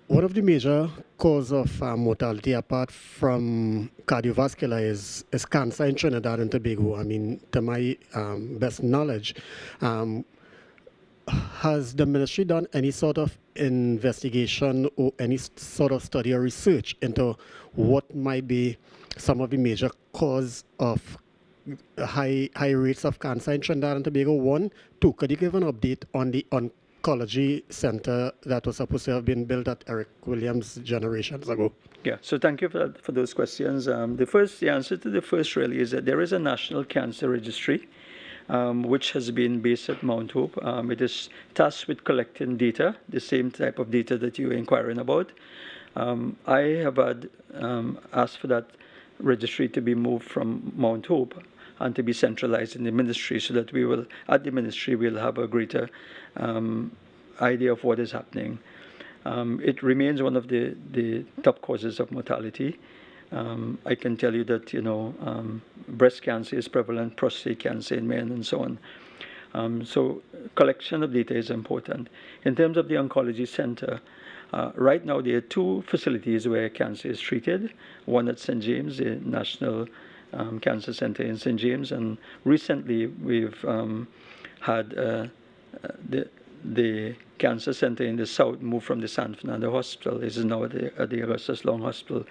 One of the major causes of mortality, apart from cardiovascular, is cancer in Trinidad and Tobago. I mean, to my best knowledge, has the ministry done any sort of investigation or any sort of study or research into what might be some of the major cause of high rates of cancer in Trinidad and Tobago? 1, 2, could you give an update on the oncology center that was supposed to have been built at Eric Williams generations ago? Yeah, so thank you for those questions. The answer to the first really is that there is a national cancer registry, which has been based at Mount Hope. It is tasked with collecting data, the same type of data that you were inquiring about. I have asked for that registry to be moved from Mount Hope and to be centralized in the ministry, so that at the ministry, we'll have a greater idea of what is happening. It remains one of the top causes of mortality. I can tell you that, breast cancer is prevalent, prostate cancer in men, and so on. So collection of data is important. In terms of the oncology center, right now there are 2 facilities where cancer is treated. One at St. James, the National Cancer Center in St. James, and recently we've had the cancer center in the south moved from the San Fernando Hospital. This is now at the Augustus Long Hospital.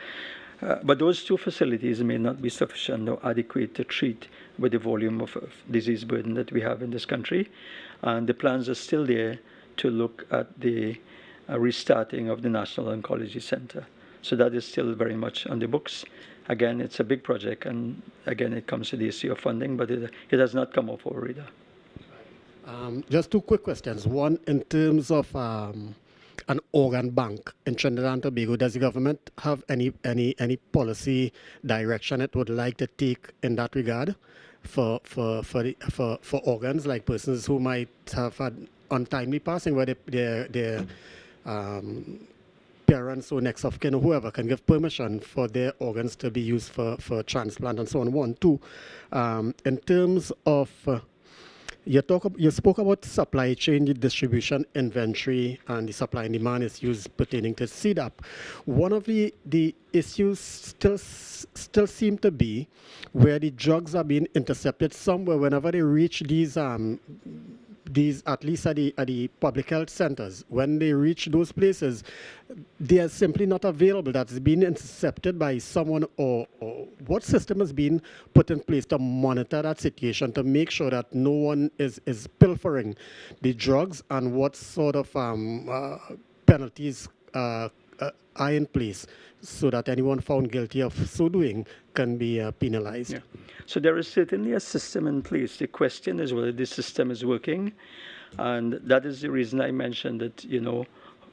But those two facilities may not be sufficient or adequate to treat with the volume of disease burden that we have in this country. And the plans are still there to look at the restarting of the National Oncology Center. So that is still very much on the books. Again, it's a big project, and again, it comes to the issue of funding, but it has not come off our radar. Just two quick questions. One, in terms of an organ bank in Trinidad and Tobago, does the government have any policy direction it would like to take in that regard for organs, like persons who might have had untimely passing, where their parents or next of kin or whoever can give permission for their organs to be used for transplant and so on. One, two, in terms of you spoke about supply chain, the distribution, inventory, and the supply and demand issues pertaining to CPEP. One of the issues still seem to be where the drugs are being intercepted somewhere whenever they reach these at least at the public health centers. When they reach those places, they are simply not available. That's been intercepted by someone, or what system has been put in place to monitor that situation to make sure that no one is pilfering the drugs, and what sort of penalties are in place so that anyone found guilty of so doing can be penalized. Yeah. So there is certainly a system in place. The question is whether this system is working, and that is the reason I mentioned that,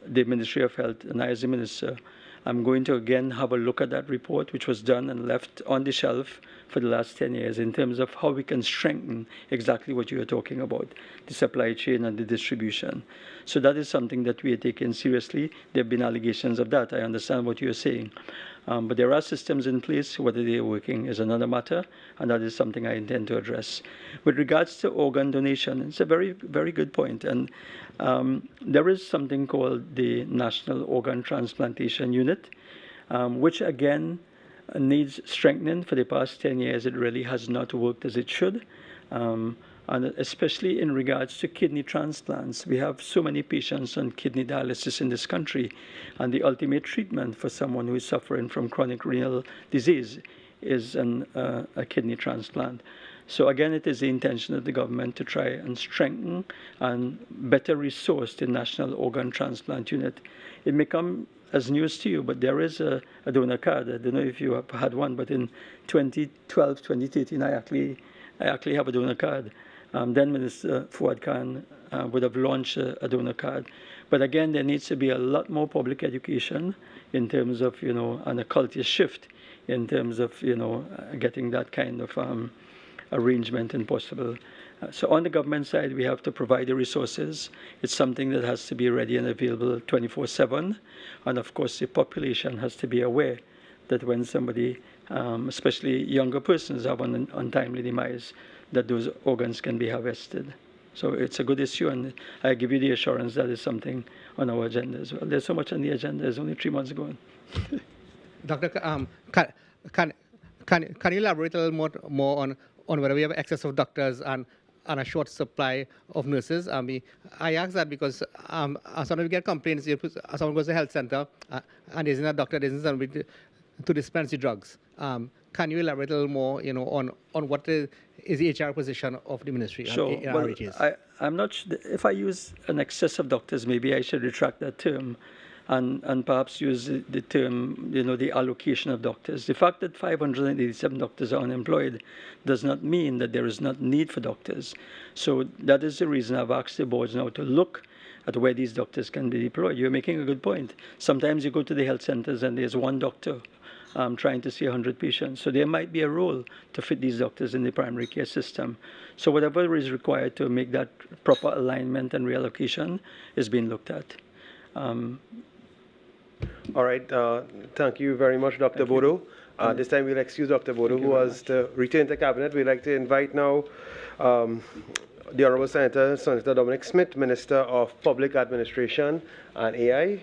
the Ministry of Health and I as the Minister, I'm going to again have a look at that report, which was done and left on the shelf for the last 10 years, in terms of how we can strengthen exactly what you are talking about, the supply chain and the distribution. So that is something that we are taking seriously. There have been allegations of that. I understand what you're saying. But there are systems in place. Whether they are working is another matter, and that is something I intend to address. With regards to organ donation, it's a very, very good point. And there is something called the National Organ Transplantation Unit, which again needs strengthening. For the past 10 years, it really has not worked as it should. And especially in regards to kidney transplants. We have so many patients on kidney dialysis in this country, and the ultimate treatment for someone who is suffering from chronic renal disease is a kidney transplant. So again, it is the intention of the government to try and strengthen and better resource the National Organ Transplant Unit. It may come as news to you, but there is a donor card. I don't know if you have had one, but in 2012, 2013, I actually have a donor card. Then Minister Fuad Khan would have launched a donor card. But again, there needs to be a lot more public education in terms of, and a culture shift in terms of, getting that kind of arrangement impossible. So on the government side, we have to provide the resources. It's something that has to be ready and available 24/7. And of course, the population has to be aware that when somebody, especially younger persons, have an untimely demise, that those organs can be harvested. So it's a good issue, and I give you the assurance that is something on our agenda as well. There's so much on the agenda. There's only 3 months going. Doctor, can you elaborate a little more on whether we have excess of doctors and a short supply of nurses? I ask that because sometimes we get complaints. Someone goes to the health center and there isn't a doctor, there isn't somebody to dispense the drugs. Can you elaborate a little more, on what is the HR position of the ministry? Sure. Well, I'm not sure. If I use an excess of doctors, maybe I should retract that term and perhaps use the term, the allocation of doctors. The fact that 587 doctors are unemployed does not mean that there is not need for doctors. So that is the reason I've asked the boards now to look at where these doctors can be deployed. You're making a good point. Sometimes you go to the health centers and there's one doctor trying to see 100 patients. So there might be a role to fit these doctors in the primary care system. So whatever is required to make that proper alignment and reallocation is being looked at. All right. Thank you very much, Dr. Bodo. This time we'll excuse Dr. Bodo, who has to return to Cabinet. We'd like to invite now the Honorable Senator Dominic Smith, Minister of Public Administration and AI.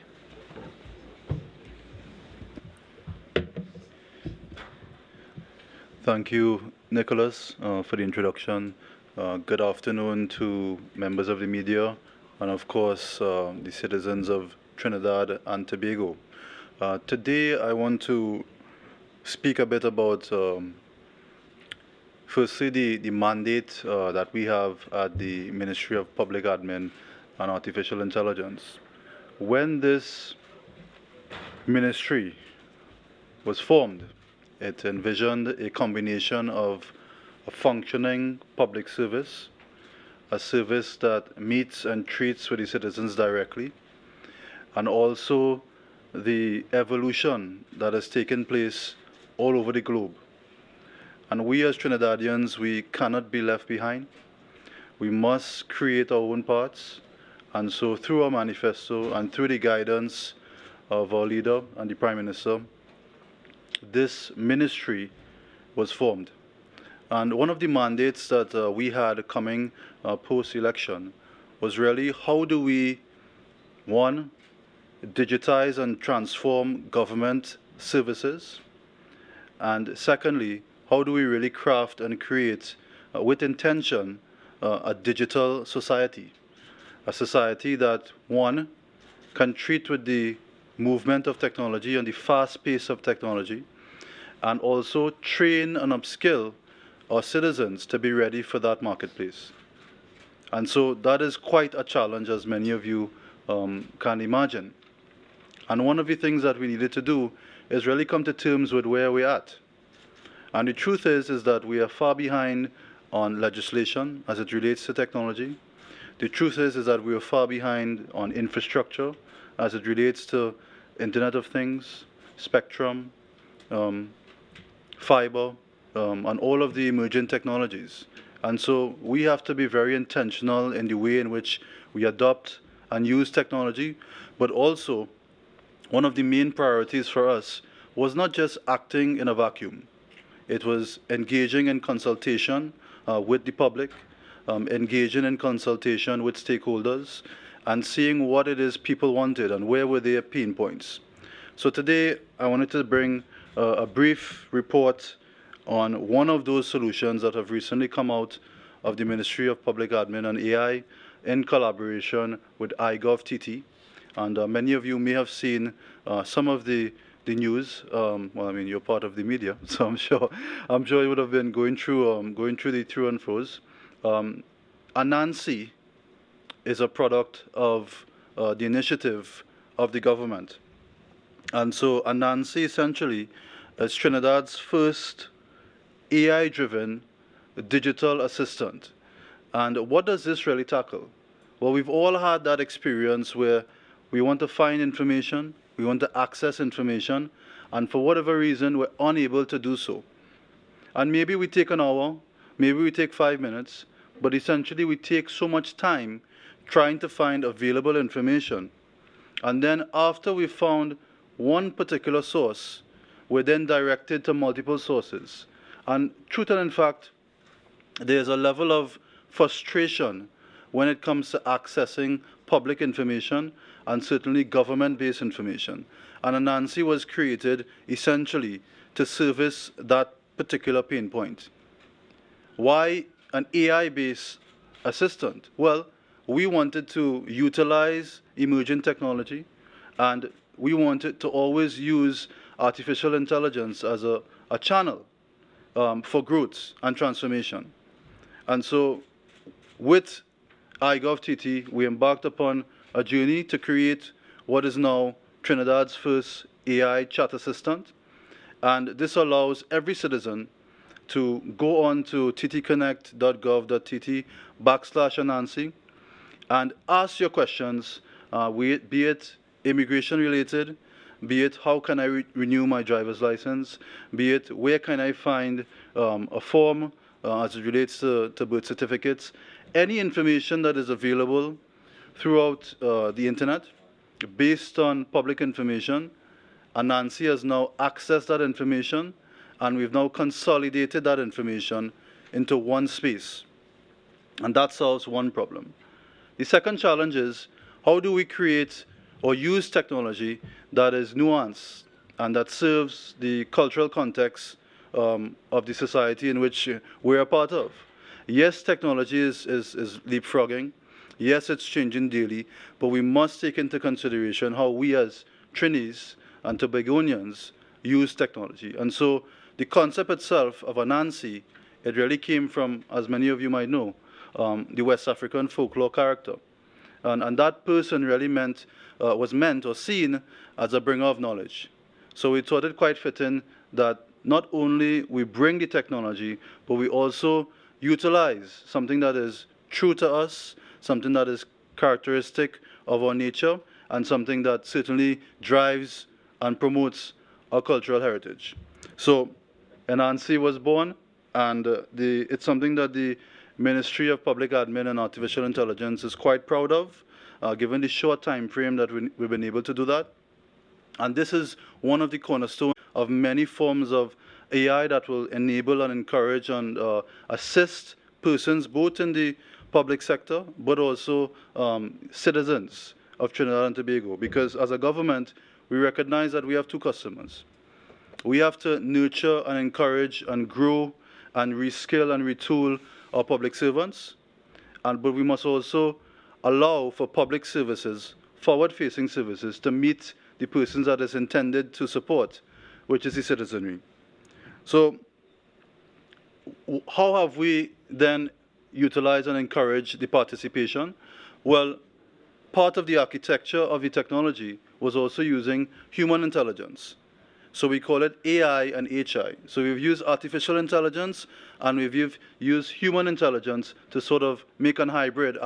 Thank you, Nicholas, for the introduction. Good afternoon to members of the media and, of course, the citizens of Trinidad and Tobago. Today, I want to speak a bit about, firstly, the mandate that we have at the Ministry of Public Admin and Artificial Intelligence. When this ministry was formed, it envisioned a combination of a functioning public service, a service that meets and treats with the citizens directly, and also the evolution that has taken place all over the globe. And we as Trinidadians, we cannot be left behind. We must create our own paths. And so through our manifesto and through the guidance of our leader and the Prime Minister, this ministry was formed. And one of the mandates that we had coming post-election was really how do we, one, digitize and transform government services, and secondly, how do we really craft and create, with intention, a digital society, a society that, one, can treat with the movement of technology and the fast pace of technology, and also train and upskill our citizens to be ready for that marketplace. And so that is quite a challenge, as many of you can imagine. And one of the things that we needed to do is really come to terms with where we're at. And the truth is that we are far behind on legislation as it relates to technology. The truth is that we are far behind on infrastructure as it relates to Internet of Things, spectrum, fiber, and all of the emerging technologies. And so we have to be very intentional in the way in which we adopt and use technology, but also one of the main priorities for us was not just acting in a vacuum. It was engaging in consultation with the public, engaging in consultation with stakeholders, and seeing what it is people wanted and where were their pain points. So today I wanted to bring a brief report on one of those solutions that have recently come out of the Ministry of Public Admin and AI in collaboration with iGovTT. And many of you may have seen some of the news. Well, I mean, you're part of the media, so I'm sure you would have been going through the through and fro's. Anansi is a product of the initiative of the government, and so Anansi essentially is Trinidad's first AI-driven digital assistant. And what does this really tackle? Well, we've all had that experience where we want to find information, we want to access information, and for whatever reason, we're unable to do so. And maybe we take an hour, maybe we take 5 minutes, but essentially we take so much time trying to find available information. And then after we've found one particular source, we're then directed to multiple sources. And truth and in fact, there's a level of frustration when it comes to accessing public information and certainly government-based information. And Anansi was created essentially to service that particular pain point. Why an AI-based assistant? Well, we wanted to utilize emerging technology, and we wanted to always use artificial intelligence as a channel for growth and transformation. And so with iGovTT, we embarked upon a journey to create what is now Trinidad's first AI chat assistant. And this allows every citizen to go on to ttconnect.gov.tt/Anansi and ask your questions, be it immigration related, be it how can I renew my driver's license, be it where can I find a form as it relates to birth certificates, any information that is available throughout the internet based on public information. Anansi has now accessed that information, and we've now consolidated that information into one space. And that solves one problem. The second challenge is how do we create or use technology that is nuanced and that serves the cultural context of the society in which we're a part of. Yes, technology is leapfrogging. Yes, it's changing daily, but we must take into consideration how we as Trinis and Tobagonians use technology. And so the concept itself of Anansi, it really came from, as many of you might know, the West African folklore character. And that person really was meant or seen as a bringer of knowledge. So we thought it quite fitting that not only we bring the technology, but we also utilize something that is true to us, something that is characteristic of our nature, and something that certainly drives and promotes our cultural heritage. So Anansi was born, and it's something that the Ministry of Public Admin and Artificial Intelligence is quite proud of, given the short time frame that we've been able to do that. And this is one of the cornerstones of many forms of AI that will enable and encourage and assist persons both in the public sector but also citizens of Trinidad and Tobago. Because as a government, we recognize that we have two customers. We have to nurture and encourage and grow and reskill and retool our public servants, but we must also allow for public services, forward-facing services, to meet the persons that is intended to support, which is the citizenry. So how have we then utilized and encouraged the participation? Well, part of the architecture of the technology was also using human intelligence. So we call it AI and HI. So we've used artificial intelligence and we've used human intelligence to sort of make a hybrid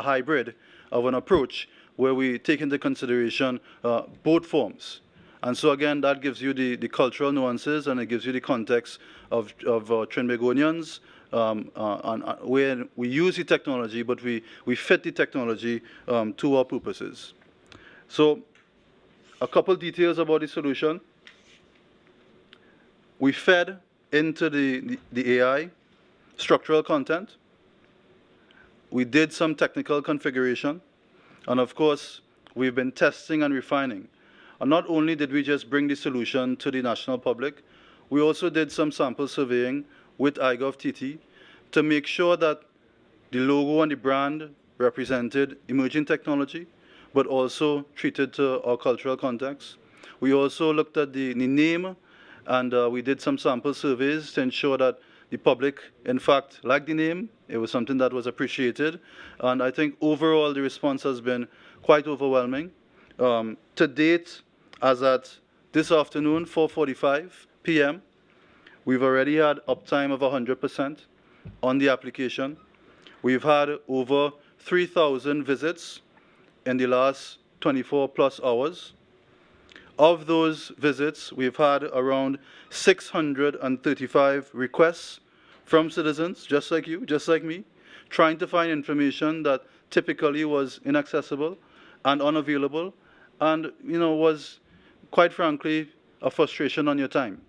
of an approach where we take into consideration both forms. And so again, that gives you the cultural nuances and it gives you the context of Trinbagonians, where we use the technology, but we fit the technology to our purposes. So a couple details about the solution. We fed into the AI structural content. We did some technical configuration. And of course, we've been testing and refining. And not only did we just bring the solution to the national public, we also did some sample surveying with iGovTT to make sure that the logo and the brand represented emerging technology, but also treated to our cultural context. We also looked at the name, and we did some sample surveys to ensure that the public, in fact, liked the name. It was something that was appreciated. And I think overall the response has been quite overwhelming. To date, as at this afternoon, 4:45 p.m., we've already had uptime of 100% on the application. We've had over 3,000 visits in the last 24 plus hours. Of those visits, we've had around 635 requests from citizens, just like you, just like me, trying to find information that typically was inaccessible and unavailable and, was, quite frankly, a frustration on your time.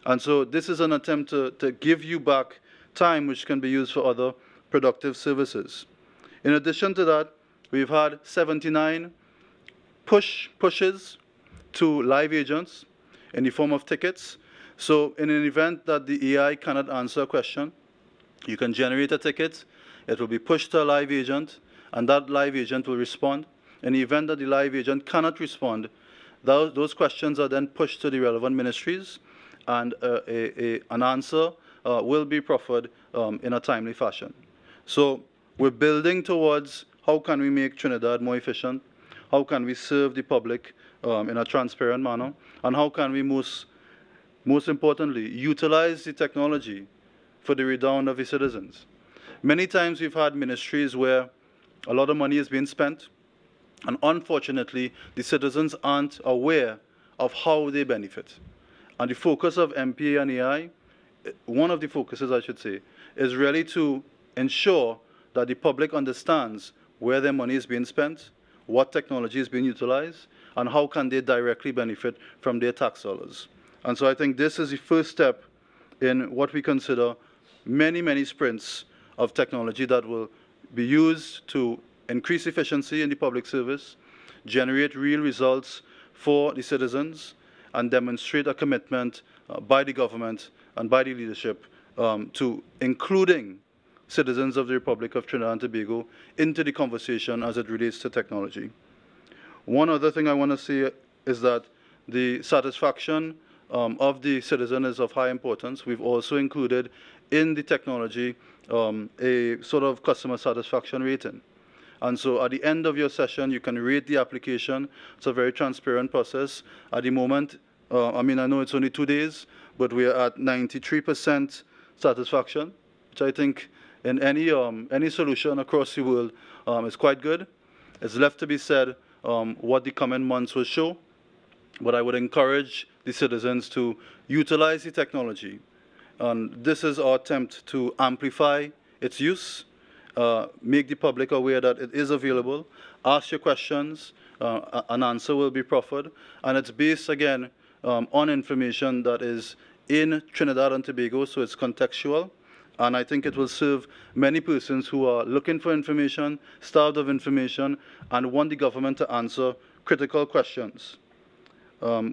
And so this is an attempt to give you back time which can be used for other productive services. In addition to that, we've had 79 pushes to live agents in the form of tickets. So in an event that the AI cannot answer a question, you can generate a ticket, it will be pushed to a live agent, and that live agent will respond. In the event that the live agent cannot respond, those questions are then pushed to the relevant ministries, and an answer will be proffered in a timely fashion. So we're building towards how can we make Trinidad more efficient, how can we serve the public in a transparent manner, and how can we most importantly utilize the technology for the redound of the citizens. Many times we've had ministries where a lot of money is being spent, and unfortunately the citizens aren't aware of how they benefit. And the focus of MPA and AI, one of the focuses I should say, is really to ensure that the public understands where their money is being spent, what technology is being utilized, and how can they directly benefit from their tax dollars. And so I think this is the first step in what we consider many, many sprints of technology that will be used to increase efficiency in the public service, generate real results for the citizens, and demonstrate a commitment by the government and by the leadership to including citizens of the Republic of Trinidad and Tobago into the conversation as it relates to technology. One other thing I want to say is that the satisfaction of the citizen is of high importance. We've also included in the technology a sort of customer satisfaction rating. And so at the end of your session, you can rate the application. It's a very transparent process. At the moment, I know it's only 2 days, but we are at 93% satisfaction, which I think in any solution across the world is quite good. It's left to be said what the coming months will show, but I would encourage the citizens to utilize the technology. And this is our attempt to amplify its use, make the public aware that it is available, ask your questions, an answer will be proffered, and it's based, again, on information that is in Trinidad and Tobago, so it's contextual, and I think it will serve many persons who are looking for information, starved of information, and want the government to answer critical questions.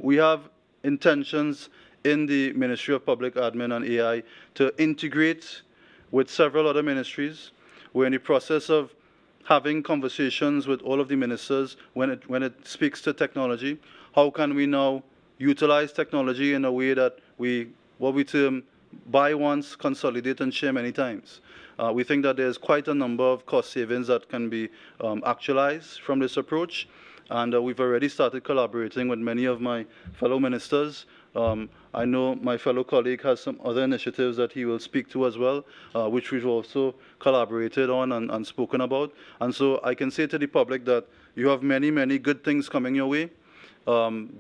We have intentions in the Ministry of Public Admin and AI to integrate with several other ministries. We're in the process of having conversations with all of the ministers when it speaks to technology. How can we now utilize technology in a way that what we term buy once, consolidate and share many times? We think that there's quite a number of cost savings that can be actualized from this approach, and we've already started collaborating with many of my fellow ministers. I know my fellow colleague has some other initiatives that he will speak to as well, which we've also collaborated on and spoken about. And so I can say to the public that you have many, many good things coming your way.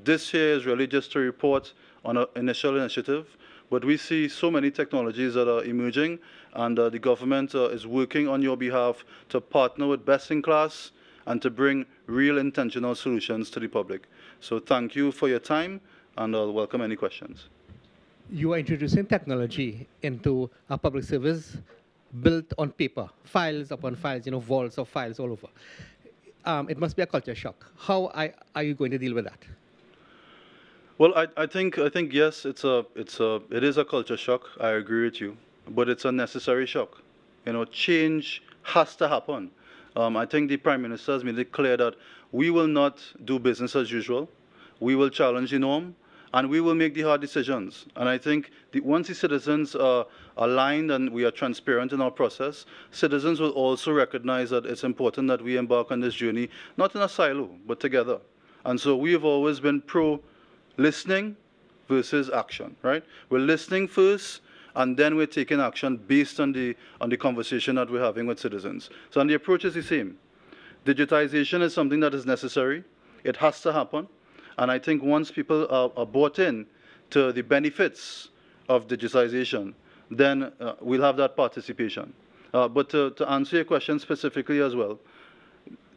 This here is really just a report on an initial initiative, but we see so many technologies that are emerging, and the government is working on your behalf to partner with best in class and to bring real intentional solutions to the public. So thank you for your time, and I'll welcome any questions. You are introducing technology into a public service built on paper, files upon files, vaults of files all over. It must be a culture shock. How are you going to deal with that? Well, I think yes, it is a culture shock. I agree with you, but it's a necessary shock. Change has to happen. I think the Prime Minister has made it clear that we will not do business as usual. We will challenge the norm, and we will make the hard decisions. And I think once the citizens are aligned and we are transparent in our process, citizens will also recognize that it's important that we embark on this journey, not in a silo, but together. And so we have always been pro-listening versus action, right? We're listening first, and then we're taking action based on the conversation that we're having with citizens. So and the approach is the same. Digitization is something that is necessary. It has to happen. And I think once people are bought in to the benefits of digitization, then we'll have that participation. But to answer your question specifically as well,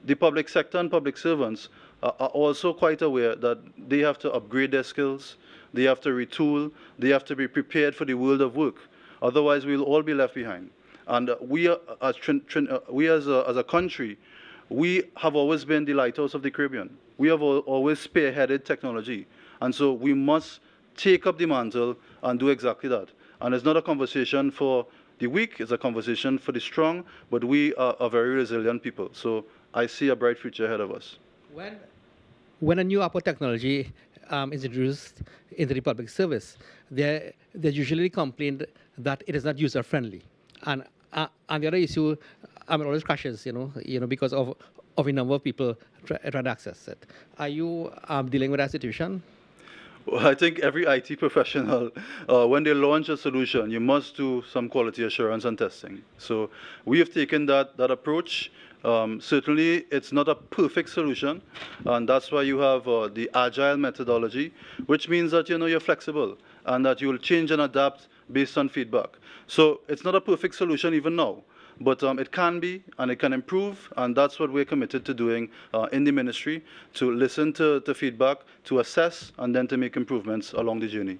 the public sector and public servants are also quite aware that they have to upgrade their skills, they have to retool, they have to be prepared for the world of work. Otherwise, we'll all be left behind. And we as a country, we have always been the lighthouse of the Caribbean. We have always spearheaded technology. And so we must take up the mantle and do exactly that. And it's not a conversation for the weak, it's a conversation for the strong, but we are a very resilient people. So I see a bright future ahead of us. When a new Apple technology is introduced into the public service, they usually complain that it is not user-friendly. And the other issue, it always crashes, because of a number of people trying to access it. Are you dealing with that situation? Well, I think every IT professional, when they launch a solution, you must do some quality assurance and testing. So we have taken that approach. Certainly, it's not a perfect solution, and that's why you have the agile methodology, which means that you're flexible and that you'll change and adapt based on feedback. So it's not a perfect solution even now, but it can be and it can improve, and that's what we're committed to doing in the ministry, to listen to feedback, to assess, and then to make improvements along the journey.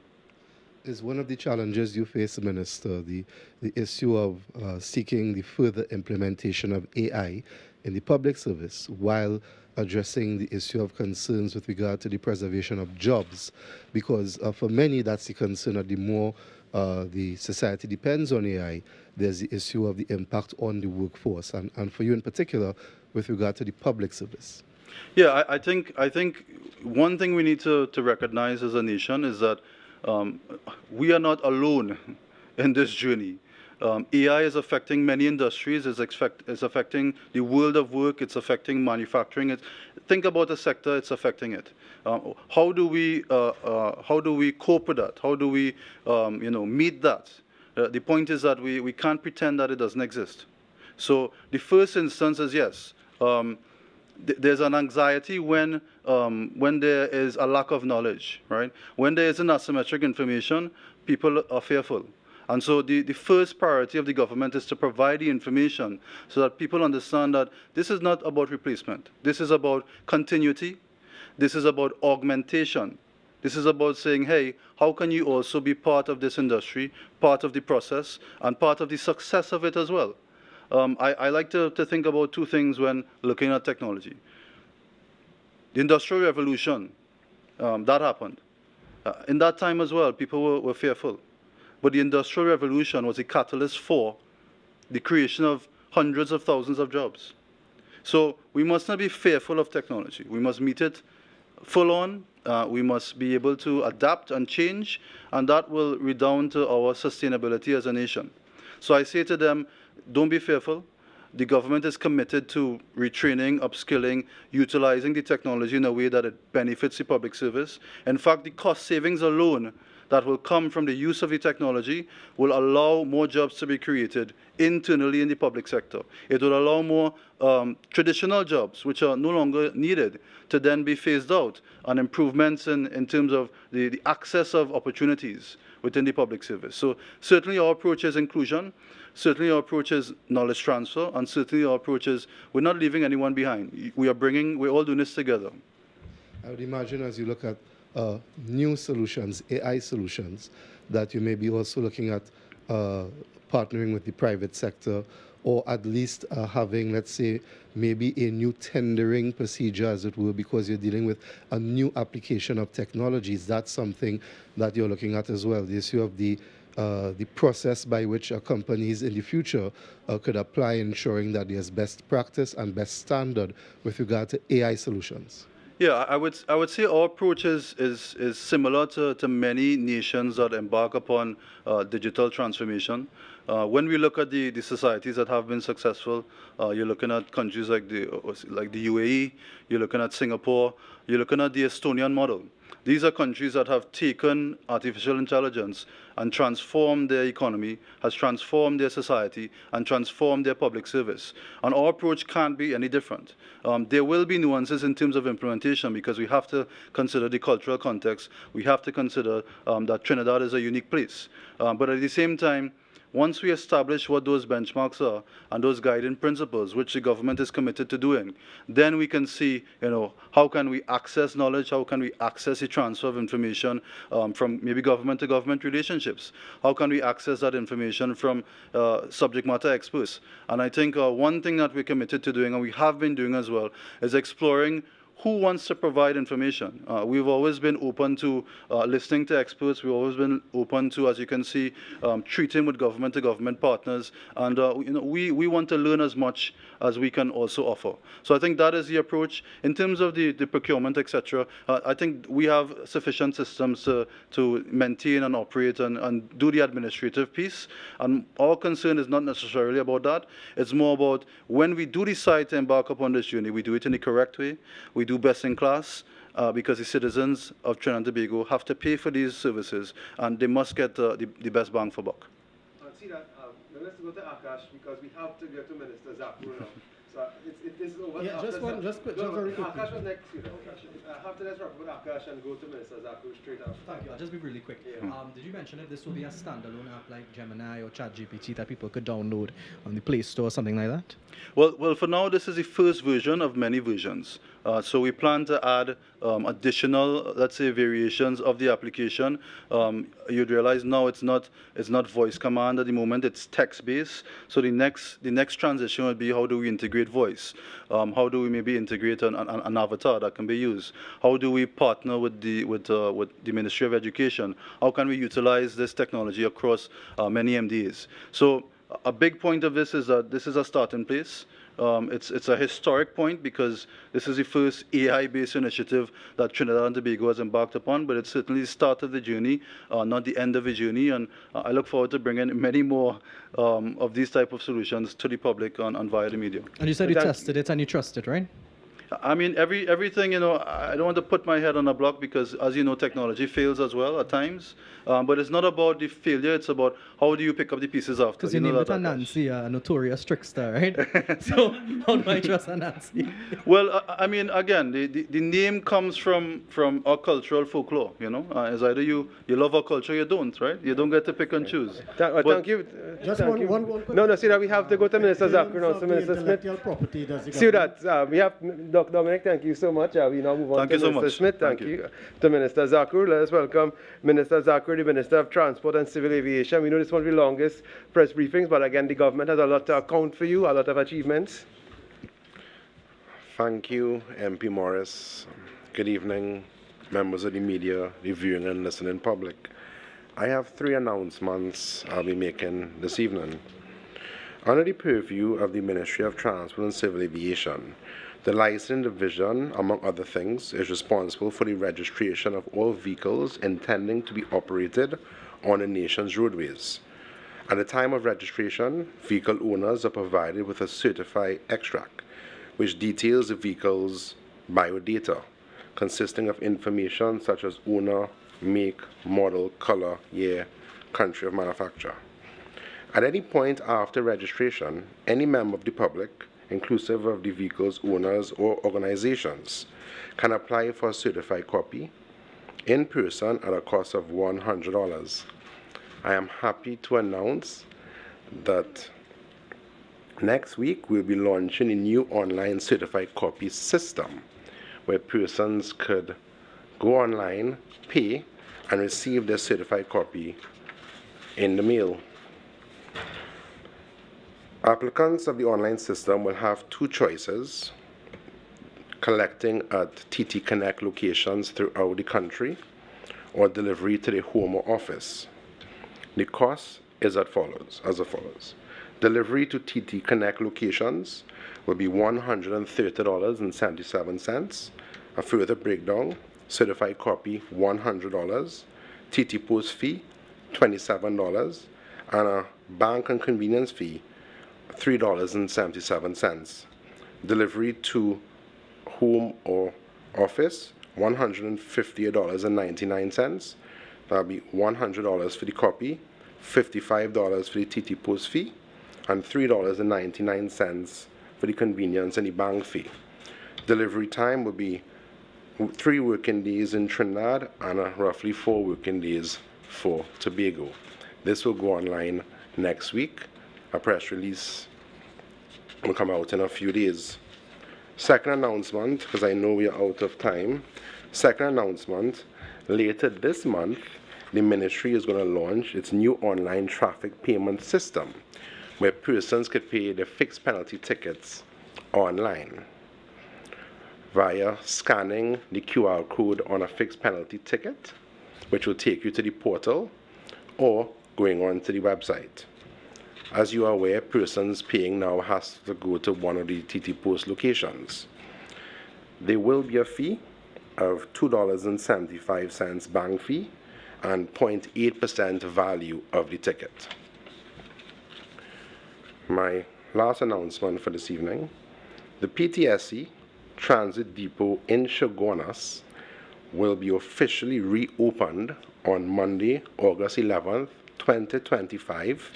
Is one of the challenges you face, Minister, the issue of seeking the further implementation of AI in the public service while addressing the issue of concerns with regard to the preservation of jobs? Because for many, that's the concern that the more the society depends on AI, there's the issue of the impact on the workforce, and for you in particular, with regard to the public service. Yeah, I think one thing we need to recognize as a nation is that we are not alone in this journey. AI is affecting many industries. It's affecting the world of work. It's affecting manufacturing. Think about a sector. It's affecting it. How do we cope with that? How do we meet that? The point is that we can't pretend that it doesn't exist. So the first instance is yes. There's an anxiety when there is a lack of knowledge, right? When there is an asymmetric information, people are fearful. And so the first priority of the government is to provide the information so that people understand that this is not about replacement. This is about continuity. This is about augmentation. This is about saying, hey, how can you also be part of this industry, part of the process, and part of the success of it as well? I like to think about two things when looking at technology. The Industrial Revolution, that happened. In that time as well, people were fearful. But the Industrial Revolution was a catalyst for the creation of hundreds of thousands of jobs. So we must not be fearful of technology. We must meet it full on. We must be able to adapt and change, and that will redound to our sustainability as a nation. So I say to them, don't be fearful. The government is committed to retraining, upskilling, utilizing the technology in a way that it benefits the public service. In fact, the cost savings alone that will come from the use of the technology will allow more jobs to be created internally in the public sector. It will allow more traditional jobs, which are no longer needed, to then be phased out, and improvements in terms of the access of opportunities within the public service. So certainly our approach is inclusion, certainly our approach is knowledge transfer, and certainly our approach is we're not leaving anyone behind. We're all doing this together. I would imagine as you look at new solutions, AI solutions, that you may be also looking at partnering with the private sector, or at least having, let's say, maybe a new tendering procedure, as it were, because you're dealing with a new application of technologies. That's something that you're looking at as well, the issue of the process by which companies in the future could apply, ensuring that there's best practice and best standard with regard to AI solutions. Yeah, I would say our approach is similar to many nations that embark upon digital transformation. When we look at the societies that have been successful, you're looking at countries like the UAE, you're looking at Singapore, you're looking at the Estonian model. These are countries that have taken artificial intelligence and transformed their economy, has transformed their society, and transformed their public service. And our approach can't be any different. There will be nuances in terms of implementation, because we have to consider the cultural context. We have to consider that Trinidad is a unique place. But at the same time, once we establish what those benchmarks are and those guiding principles, which the government is committed to doing, then we can see, how can we access knowledge, how can we access the transfer of information from maybe government to government relationships, how can we access that information from subject matter experts. And I think one thing that we're committed to doing, and we have been doing as well, is exploring who wants to provide information. We've always been open to listening to experts. We've always been open to, as you can see, treating with government-to-government partners. And we want to learn as much as we can also offer. So I think that is the approach. In terms of the procurement, etc., I think we have sufficient systems to maintain and operate and do the administrative piece. And our concern is not necessarily about that. It's more about when we do decide to embark upon this journey, we do it in the correct way. We do best in class, because the citizens of Trinidad and Tobago have to pay for these services, and they must get the best bang for buck. See that, let's go to Akash, because we have to get to Minister Zaku now. So it is over. Yeah, just very quick. Akash was next. After let's wrap with Akash and go to Minister Zaku straight after. Thank you. I'll just be really quick. Yeah. Did you mention if this will be a standalone app like Gemini or ChatGPT that people could download on the Play Store or something like that? Well, for now, this is the first version of many versions. So we plan to add additional, let's say, variations of the application. You'd realize now it's not voice command at the moment; it's text-based. So the next transition would be, how do we integrate voice? How do we maybe integrate an avatar that can be used? How do we partner with the Ministry of Education? How can we utilize this technology across many MDAs? So a big point of this is that this is a starting place. It's a historic point because this is the first AI-based initiative that Trinidad and Tobago has embarked upon, but it's certainly the start of the journey, not the end of the journey, and I look forward to bringing many more of these type of solutions to the public on via the media. And you said you tested it and you trust it, right? I mean, everything, I don't want to put my head on a block because, as you know, technology fails as well at times. But it's not about the failure, it's about how do you pick up the pieces after. Because you named it a Nancy, a notorious trickster, right? So how do I trust a Nancy? Well, I mean, again, the name comes from our cultural folklore, It's either you love our culture or you don't, right? You don't get to pick and choose. Thank you. Just thank one you. No, see that we have to go to Minister Zachary now. So Minister Smith. See that. We have Dr. Dominic, thank you so much. We now move on to Minister Smith. Thank you. To Minister Zachary. Let us welcome Minister Zachary, the Minister of Transport and Civil Aviation. We know this won't be the longest press briefings, but again, the government has a lot to account for you, a lot of achievements. Thank you, MP Morris. Good evening, members of the media, the viewing and listening public. I have 3 announcements I'll be making this evening. Under the purview of the Ministry of Transport and Civil Aviation, the Licensing Division, among other things, is responsible for the registration of all vehicles intending to be operated on the nation's roadways. At the time of registration, vehicle owners are provided with a certified extract, which details the vehicle's biodata, consisting of information such as owner, make, model, color, year, country of manufacture. At any point after registration, any member of the public, inclusive of the vehicle's owners or organizations, can apply for a certified copy in person at a cost of $100. I am happy to announce that next week we'll be launching a new online certified copy system where persons could go online, pay, and receive their certified copy in the mail. Applicants of the online system will have 2 choices: collecting at TT Connect locations throughout the country or delivery to the home or office. The cost is as follows. Delivery to TT Connect locations will be $130.77. A further breakdown: certified copy $100, TT post fee $27, and a bank and convenience fee $3.77. Delivery to home or office $158.99. That'll be $100 for the copy, $55 for the TT post fee, and $3.99 for the convenience and the bank fee. Delivery time will be 3 working days in Trinidad and roughly 4 working days for Tobago. This will go online next week. A press release will come out in a few days. Second announcement, because I know we are out of time. Second announcement, later this month, the ministry is going to launch its new online traffic payment system where persons could pay their fixed penalty tickets online via scanning the QR code on a fixed penalty ticket, which will take you to the portal, or going on to the website. As you are aware, persons paying now has to go to one of the TT Post locations. There will be a fee of $2.75 bank fee and 0.8% value of the ticket. My last announcement for this evening: the PTSC Transit Depot in Chaguanas will be officially reopened on Monday, August 11th, 2025,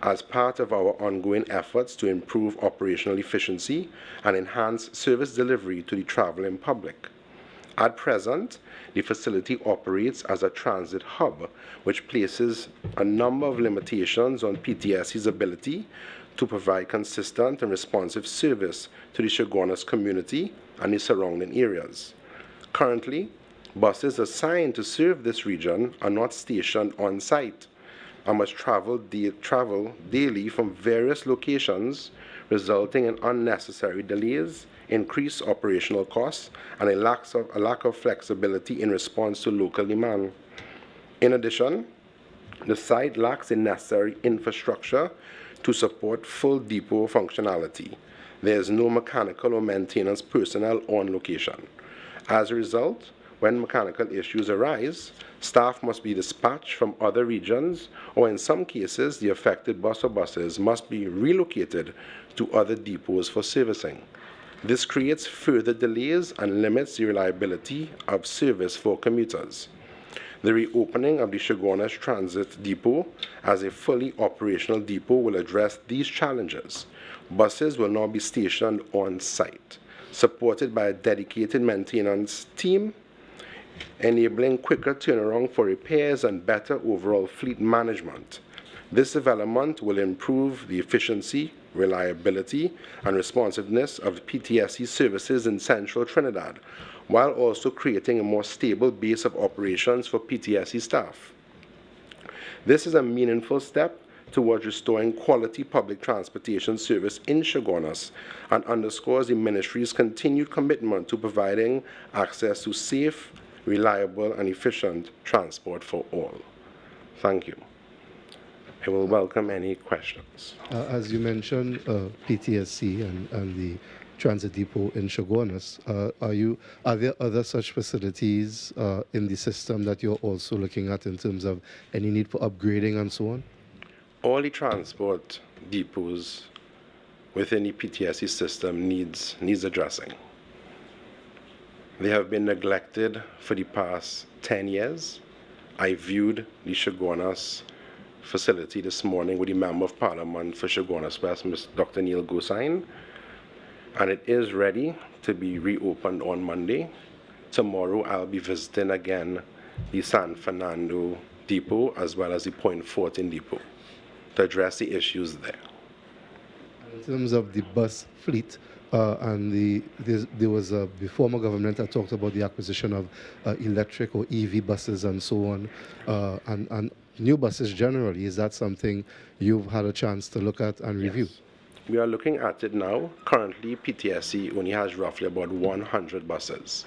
as part of our ongoing efforts to improve operational efficiency and enhance service delivery to the traveling public. At present, the facility operates as a transit hub, which places a number of limitations on PTSC's ability to provide consistent and responsive service to the Chaguanas community and the surrounding areas. Currently, buses assigned to serve this region are not stationed on site and must travel daily from various locations, resulting in unnecessary delays, increased operational costs, and a lack of flexibility in response to local demand. In addition, the site lacks the necessary infrastructure to support full depot functionality. There is no mechanical or maintenance personnel on location. As a result, when mechanical issues arise, staff must be dispatched from other regions, or in some cases, the affected bus or buses must be relocated to other depots for servicing. This creates further delays and limits the reliability of service for commuters. The reopening of the Chaguanas Transit Depot as a fully operational depot will address these challenges. Buses will now be stationed on site, supported by a dedicated maintenance team, enabling quicker turnaround for repairs and better overall fleet management. This development will improve the efficiency, reliability, and responsiveness of PTSC services in central Trinidad, while also creating a more stable base of operations for PTSC staff. This is a meaningful step towards restoring quality public transportation service in Chaguanas and underscores the Ministry's continued commitment to providing access to safe, reliable, and efficient transport for all. Thank you. I will welcome any questions. As you mentioned, PTSC and the transit depot in Chaguanas, are there other such facilities in the system that you're also looking at in terms of any need for upgrading and so on? All the transport depots within the PTSC system needs addressing. They have been neglected for the past 10 years. I viewed the Chaguanas facility this morning with the Member of Parliament for Chaguanas West, Dr. Neil Gosain, and it is ready to be reopened on Monday. Tomorrow I'll be visiting again the San Fernando depot as well as the Point 14 depot to address the issues there. In terms of the bus fleet, there was the former government that talked about the acquisition of electric or EV buses and so on, and new buses generally. Is that something you've had a chance to look at and review? Yes. We are looking at it now. Currently, PTSC only has roughly about 100 buses.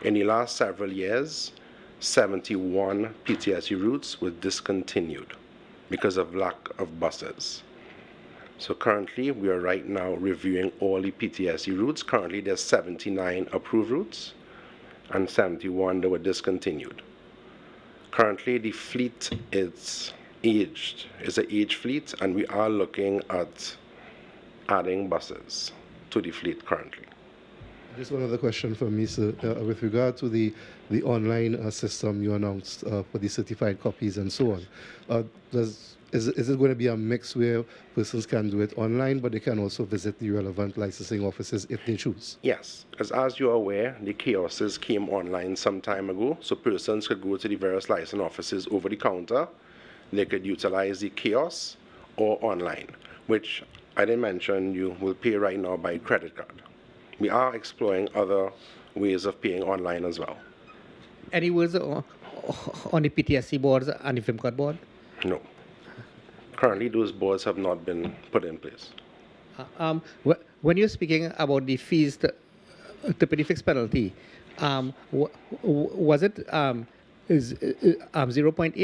In the last several years, 71 PTSC routes were discontinued because of lack of buses. So currently, we are right now reviewing all the PTSC routes. Currently, there's 79 approved routes and 71 that were discontinued. Currently, the fleet is aged. It's an aged fleet, and we are looking at adding buses to the fleet currently. Just one other question for me, sir. With regard to the online system you announced for the certified copies and so on, is it going to be a mix where persons can do it online, but they can also visit the relevant licensing offices if they choose? Yes, because as you're aware, the kiosks came online some time ago, so persons could go to the various licensing offices over the counter. They could utilize the kiosks or online, which I didn't mention you will pay right now by credit card. We are exploring other ways of paying online as well. Any words on the PTSC boards and the FIMCOT board? No. Currently, those boards have not been put in place. When you're speaking about the fees to pay the fixed penalty, was it 0.8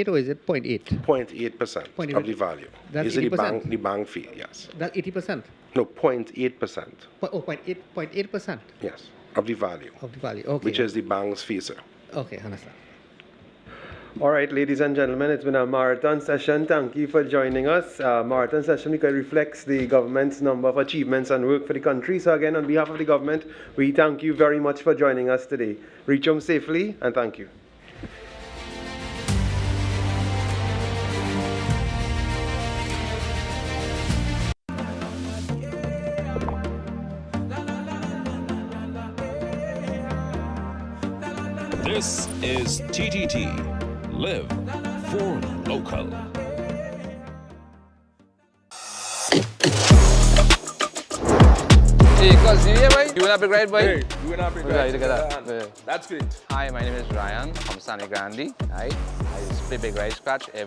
or is it 0.8? 0.8% of the value. That's Is 80%? the bank fee, yes. That's 80%? No, 0.8%. Oh, 0.8%? Yes, of the value. Of the value, okay. Which is the bank's fee, sir. Okay, understand. All right, ladies and gentlemen, it's been a marathon session. Thank you for joining us. Marathon session because it reflects the government's number of achievements and work for the country. So again, on behalf of the government, we thank you very much for joining us today. Reach home safely and thank you. This is TTT. Live for local. You wanna be great, boy? Hey, you wanna be great? Look at that. That's great. Hi, my name is Ryan from Sani Grande. I play big ride scratch every